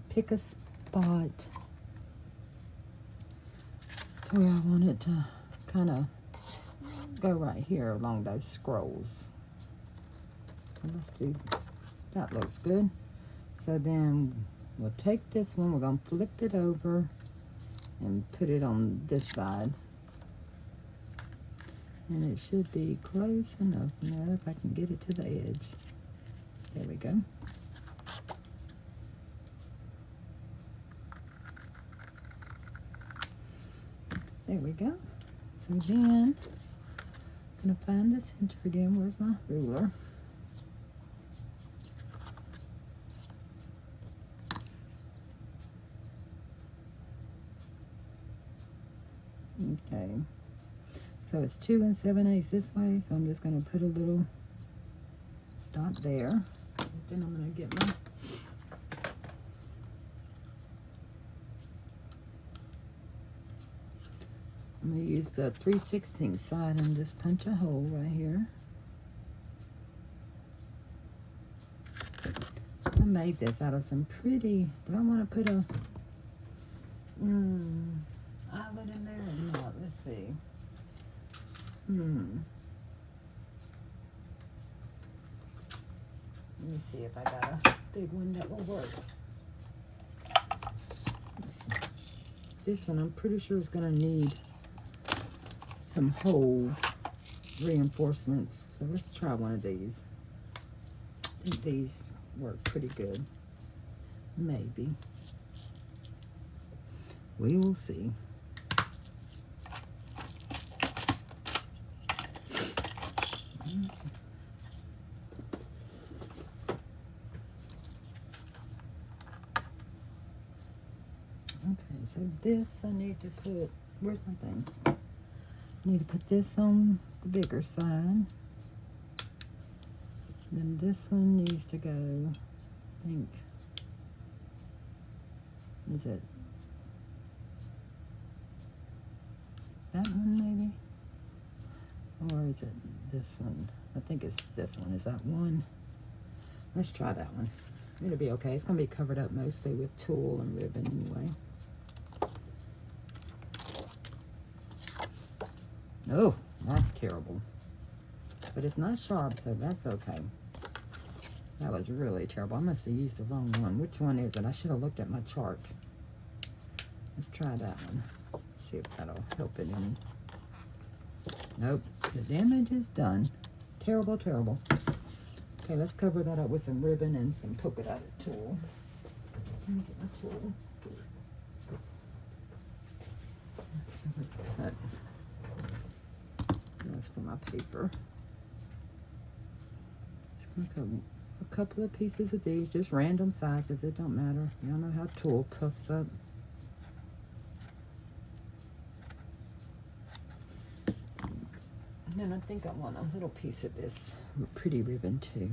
pick a spot where I want it to kind of go right here along those scrolls. So let's do, that looks good. So then we'll take this one, we're going to flip it over and put it on this side. And it should be close enough now if I can get it to the edge. There we go. There we go. So then, I'm going to find the center again. Where's my ruler? Okay. So it's 2 7/8 this way, so I'm just going to put a little dot there. Then I'm going to get my I'm going to use the 3/16 side and just punch a hole right here. I made this out of some pretty, do I want to put a eyelet in there or not? Let's see. Let me see if I got a big one that will work. This one I'm pretty sure is going to need some hole reinforcements. So let's try one of these. I think these work pretty good. Maybe. We will see. Okay, so this I need to put, where's my thing? I need to put this on the bigger side. Then this one needs to go, I think, is it that one maybe? Or is it this one? I think it's this one. Is that one? Let's try that one. It'll be okay. It's going to be covered up mostly with tulle and ribbon anyway. Oh, that's terrible. But it's not sharp, so that's okay. That was really terrible. I must have used the wrong one. Which one is it? I should have looked at my chart. Let's try that one. See if that'll help it any. Nope. The damage is done. Terrible, terrible. Okay, let's cover that up with some ribbon and some polka dotted tulle. Let me get my tulle. So let's cut. That's for my paper. Just gonna cut a couple of pieces of these, just random sizes. It don't matter. Y'all know how tulle puffs up. And then I think I want a little piece of this pretty ribbon too.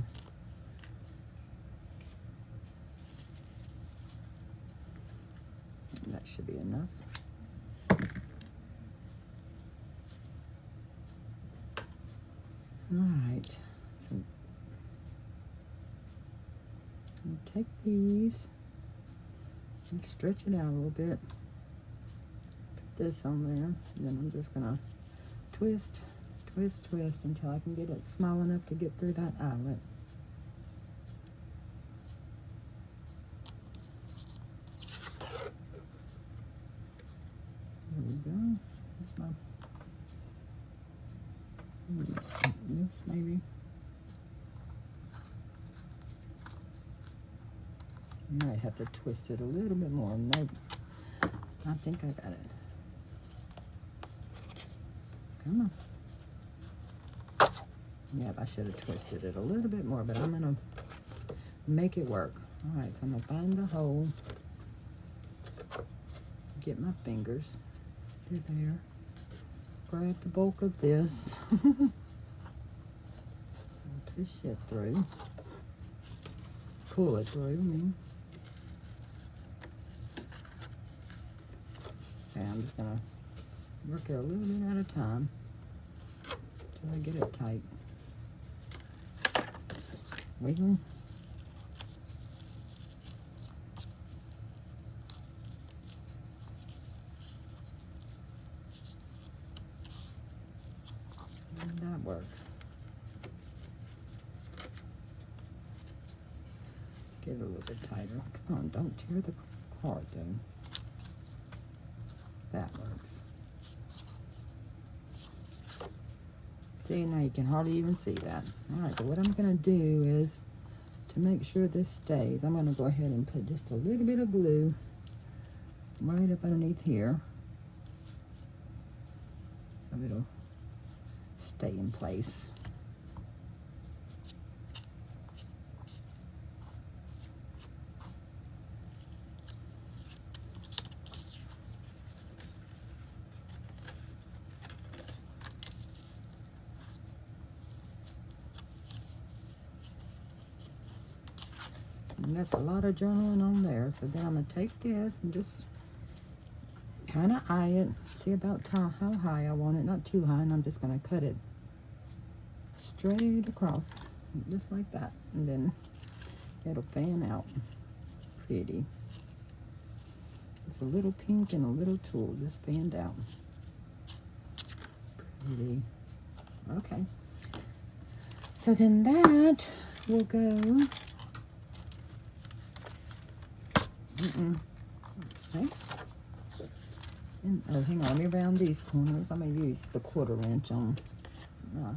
And that should be enough. All right. So take these and stretch it out a little bit. Put this on there. And then I'm just going to twist, twist, twist until I can get it small enough to get through that eyelet. There we go. This maybe. Might have to twist it a little bit more. Nope. I think I got it. Come on. Yep, I should have twisted it a little bit more, but I'm going to make it work. All right, so I'm going to find the hole. Get my fingers through there. Grab the bulk of this. Push it through. Pull it through, I mean. Okay, I'm just gonna work it a little bit at a time until I get it tight. Wiggle. And that works. Get it a little bit tighter. Come on, don't tear the card though. That works. See, now you can hardly even see that. All right, so what I'm going to do is, to make sure this stays, I'm going to go ahead and put just a little bit of glue right up underneath here. So it'll stay in place. And that's a lot of journaling on there. So then I'm going to take this and just kind of eye it. See about how high I want it. Not too high. And I'm just going to cut it straight across. Just like that. And then it'll fan out pretty. It's a little pink and a little tulle. Just fanned out. Pretty. Okay. So then that will go... Okay. And, oh, hang on. Let me round these corners. I'm going to use the 1/4 inch on my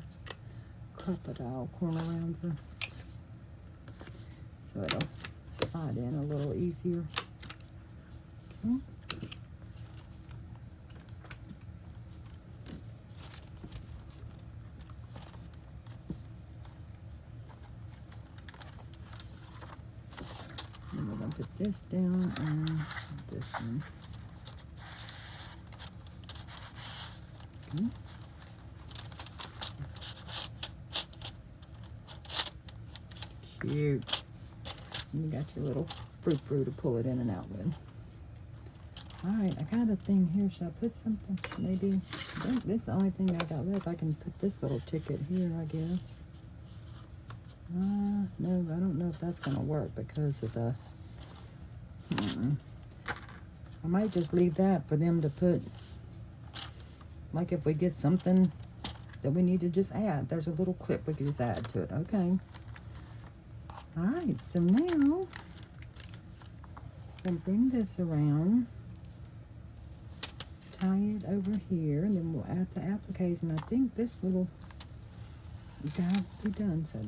crocodile corner rounder. So it'll slide in a little easier. Okay. And we're going to put this down and this one. Okay. Cute. And you got your little fruit to pull it in and out with. Alright, I got a thing here. Should I put something? Maybe. I think this is the only thing I got left. I can put this little ticket here, I guess. No, I don't know if that's going to work because of the... I might just leave that for them to put, like if we get something that we need to just add. There's a little clip we can just add to it. Okay. Alright, so now I'm going to bring this around, tie it over here, and then we'll add the appliques. And I think this little guy will be done. So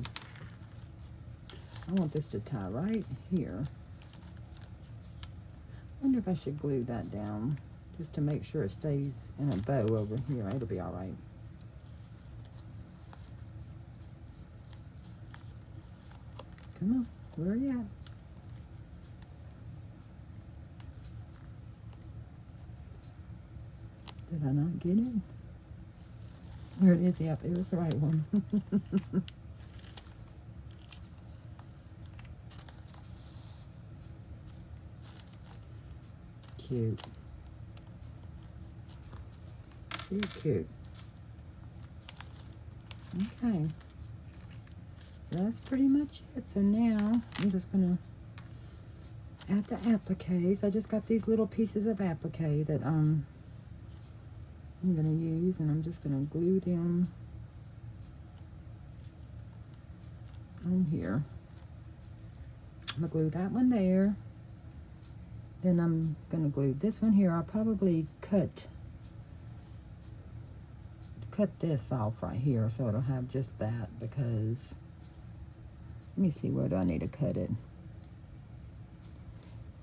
I want this to tie right here. I wonder if I should glue that down just to make sure it stays in a bow over here. It'll be all right. Come on, where are you at? Did I not get it? There it is. Yep, it was the right one. Cute. Cute, cute. Okay. So that's pretty much it. So now I'm just going to at the appliques. I just got these little pieces of applique that I'm gonna use, and I'm just gonna glue them on here. I'm gonna glue that one there. Then I'm gonna glue this one here. I'll probably cut this off right here so it'll have just that, because let me see, where do I need to cut it?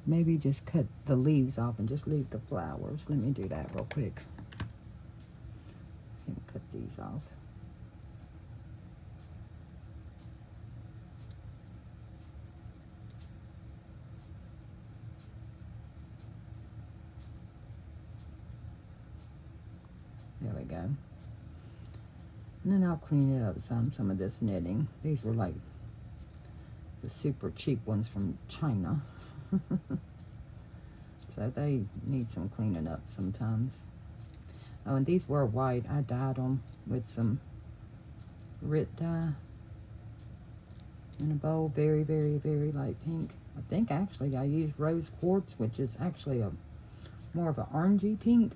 Maybe just cut the leaves off and just leave the flowers. Let me do that real quick. And cut these off. There we go. And then I'll clean it up some of this knitting. These were like the super cheap ones from China. So they need some cleaning up sometimes. Oh, and these were white. I dyed them with some Rit dye in a bowl. Very, very, very light pink. I think actually I used rose quartz, which is actually a more of an orangey pink.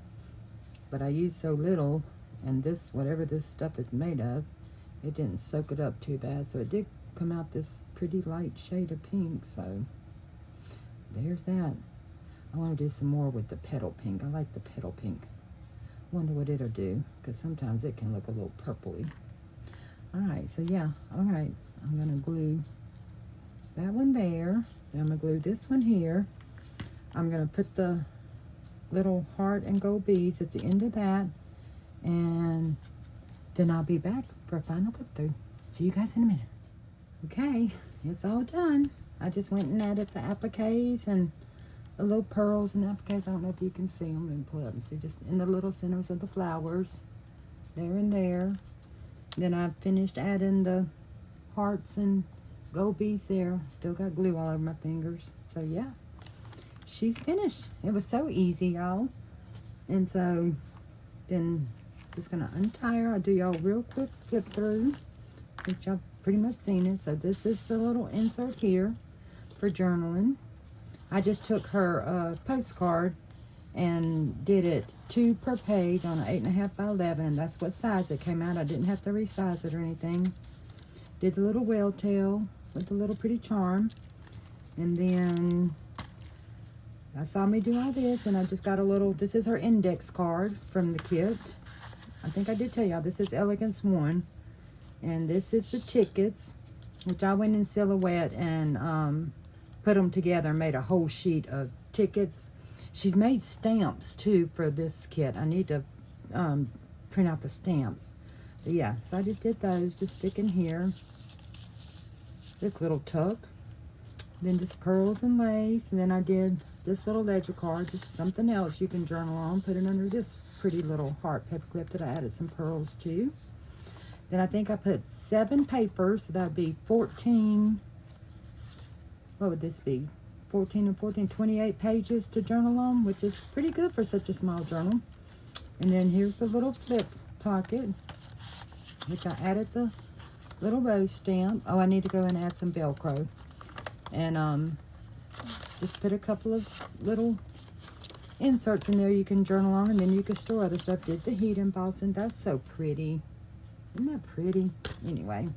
But I used so little, and this, whatever this stuff is made of, it didn't soak it up too bad. So it did come out this pretty light shade of pink. So there's that. I want to do some more with the petal pink. I like the petal pink. Wonder what it'll do, because sometimes it can look a little purpley. Alright, so yeah, alright. I'm going to glue that one there. Then I'm going to glue this one here. I'm going to put the little heart and gold beads at the end of that. And then I'll be back for a final clip through. See you guys in a minute. Okay, it's all done. I just went and added the appliques and the little pearls and appliques. I don't know if you can see them. And pull up and see, just in the little centers of the flowers, there and there. Then I finished adding the hearts and gold beads there. Still got glue all over my fingers. So yeah, she's finished. It was so easy, y'all. And so then just gonna untie her. I'll do y'all real quick flip through, since y'all pretty much seen it. So this is the little insert here for journaling. I just took her postcard and did it 2 per page on an 8.5 by 11, and that's what size it came out. I didn't have to resize it or anything. Did the little whale tail with the little pretty charm, and then I saw me do all this, and I just got a little, this is her index card from the kit. I think I did tell y'all, this is Elegance 1, and this is the tickets, which I went in Silhouette and put them together and made a whole sheet of tickets. She's made stamps too for this kit. I need to print out the stamps. But yeah, so I just did those, just stick in here. This little tuck. Then just pearls and lace. And then I did this little ledger card, just something else you can journal on. Put it under this pretty little heart paper clip that I added some pearls to. Then I think I put 7 papers, so that would be 14. What would this be? 14 and 14, 28 pages to journal on, which is pretty good for such a small journal. And then here's the little flip pocket, which I added the little rose stamp. Oh, I need to go and add some Velcro. And just put a couple of little inserts in there you can journal on, and then you can store other stuff. Did the heat embossing. That's so pretty. Isn't that pretty? Anyway,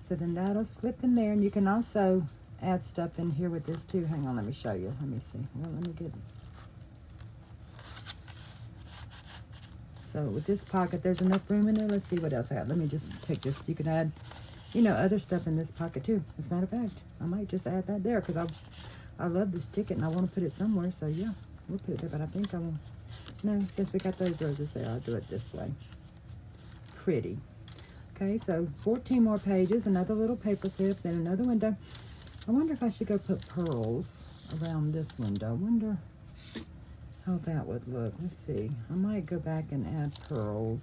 so then that'll slip in there, and you can also add stuff in here with this too. Hang on, let me show you. Let me see. Well, let me get it. So with this pocket, there's enough room in there. Let's see what else I got. Let me just take this. You can add, you know, other stuff in this pocket too. As a matter of fact, I might just add that there, because I love this ticket and I want to put it somewhere. So yeah, we'll put it there. But I think I will. No, since we got those roses there, I'll do it this way. Pretty. Okay, so 14 more pages. Another little paper clip. Then another window. I wonder if I should go put pearls around this window. I wonder how that would look. Let's see. I might go back and add pearls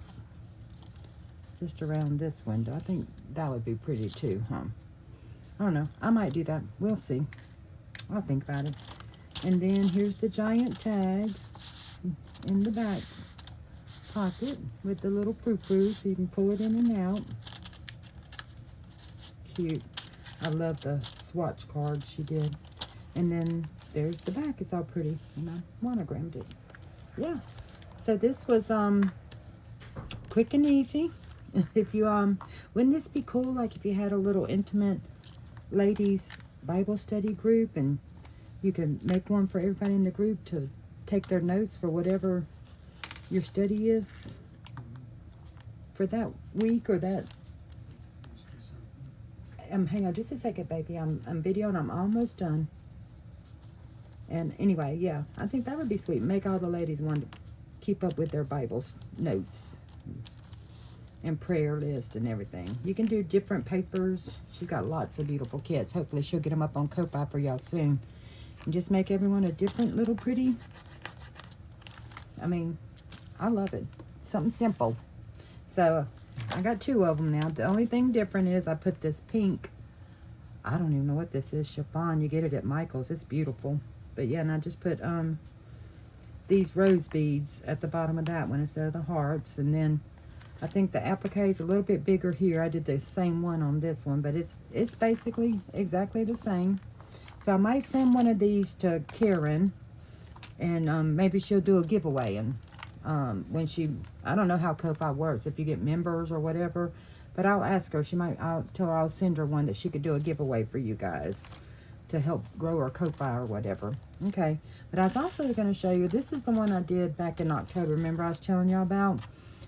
just around this window. I think that would be pretty too, huh? I don't know. I might do that. We'll see. I'll think about it. And then here's the giant tag in the back pocket with the little frou-frou, so you can pull it in and out. Cute. I love the swatch cards she did. And then there's the back. It's all pretty. And I monogrammed it. Yeah. So this was quick and easy. If you wouldn't this be cool, like if you had a little intimate ladies Bible study group, and you can make one for everybody in the group to take their notes for whatever your study is for that week or that. Hang on just a second, baby. I'm videoing. I'm almost done. And anyway, yeah, I think that would be sweet. Make all the ladies want to keep up with their Bible notes and prayer list and everything. You can do different papers. She's got lots of beautiful kits. Hopefully she'll get them up on Ko-Fi for y'all soon. And just make everyone a different little pretty. I mean, I love it. Something simple. So I got 2 of them now. The only thing different is I put this pink, I don't even know what this is, chiffon. You get it at Michael's. It's beautiful. But yeah, and I just put these rose beads at the bottom of that one instead of the hearts. And then I think the applique is a little bit bigger here. I did the same one on this one, but it's basically exactly the same. So I might send one of these to Karen, and maybe she'll do a giveaway. And when she, I don't know how Ko-Fi works, if you get members or whatever, but I'll ask her. I'll tell her I'll send her one that she could do a giveaway for you guys to help grow her Ko-Fi or whatever. Okay, but I was also going to show you, this is the one I did back in October. Remember I was telling y'all about?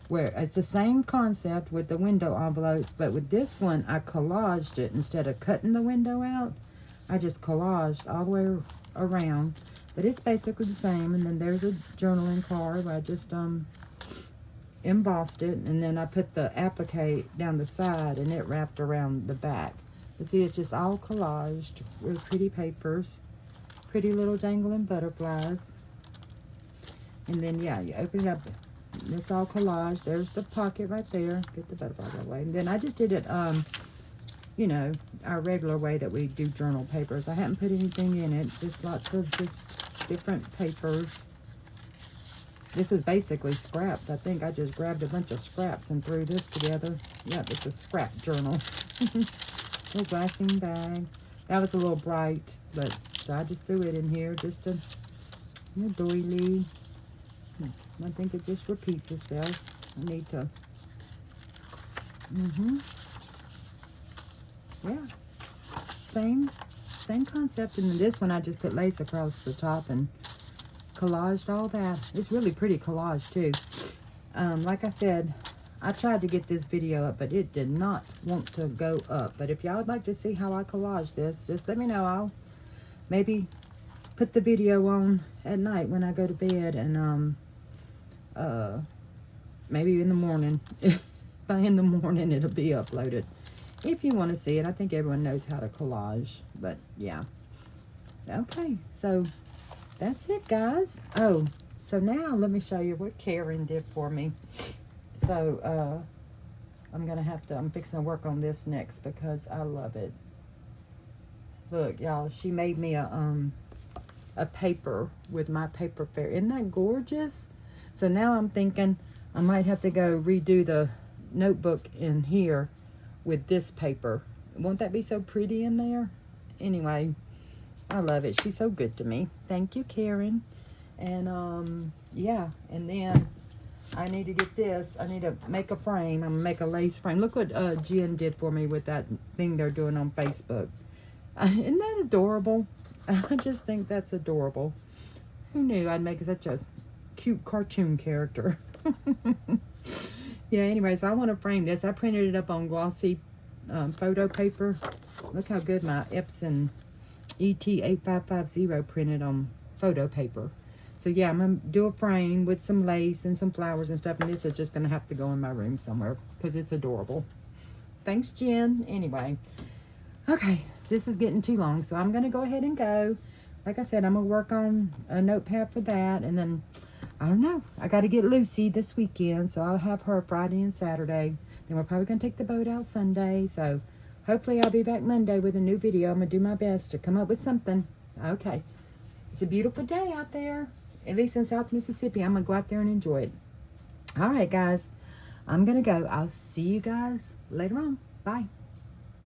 Where it's the same concept with the window envelopes, but with this one, I collaged it. Instead of cutting the window out, I just collaged all the way around. But it's basically the same. And then there's a journaling card where I just embossed it. And then I put the applique down the side, and it wrapped around the back. You see, it's just all collaged with pretty papers. Pretty little dangling butterflies. And then, yeah, you open it up. It's all collage. There's the pocket right there. Get the butterfly that way. And then I just did it, you know, our regular way that we do journal papers. I haven't put anything in it. Just lots of just different papers. This is basically scraps. I think I just grabbed a bunch of scraps and threw this together. Yep, it's a scrap journal. Little glassine bag. That was a little bright, but so I just threw it in here just to, you know, doily. I think it just repeats itself. I need to, yeah, same concept. And this one I just put lace across the top and collaged all that. It's really pretty collage too. Like I said, I tried to get this video up, but it did not want to go up. But if y'all would like to see how I collage this, just let me know. I'll maybe put the video on at night when I go to bed, and maybe in the morning. By in the morning it'll be uploaded if you want to see it. I think everyone knows how to collage, but yeah. Okay, so that's it, guys. Oh, so now let me show you what Karen did for me. So I'm fixing to work on this next because I love it. Look, y'all, she made me a paper with my paper fair. Isn't that gorgeous? So now I'm thinking I might have to go redo the notebook in here with this paper. Won't that be so pretty in there? Anyway, I love it. She's so good to me. Thank you, Karen. And yeah, and then I need to get this. I need to make a frame. I'm gonna make a lace frame. Look what Jen did for me with that thing they're doing on Facebook. Isn't that adorable? I just think that's adorable. Who knew I'd make such a cute cartoon character? Yeah, anyways, I want to frame this. I printed it up on glossy photo paper. Look how good my Epson ET8550 printed on photo paper. So yeah, I'm going to do a frame with some lace and some flowers and stuff. And this is just going to have to go in my room somewhere because it's adorable. Thanks, Jen. Anyway, okay, this is getting too long. So I'm going to go ahead and go. Like I said, I'm going to work on a notepad for that. And then, I don't know. I got to get Lucy this weekend. So I'll have her Friday and Saturday. Then we're probably going to take the boat out Sunday. So hopefully I'll be back Monday with a new video. I'm going to do my best to come up with something. Okay. It's a beautiful day out there. At least in South Mississippi. I'm going to go out there and enjoy it. All right, guys. I'm going to go. I'll see you guys later on. Bye.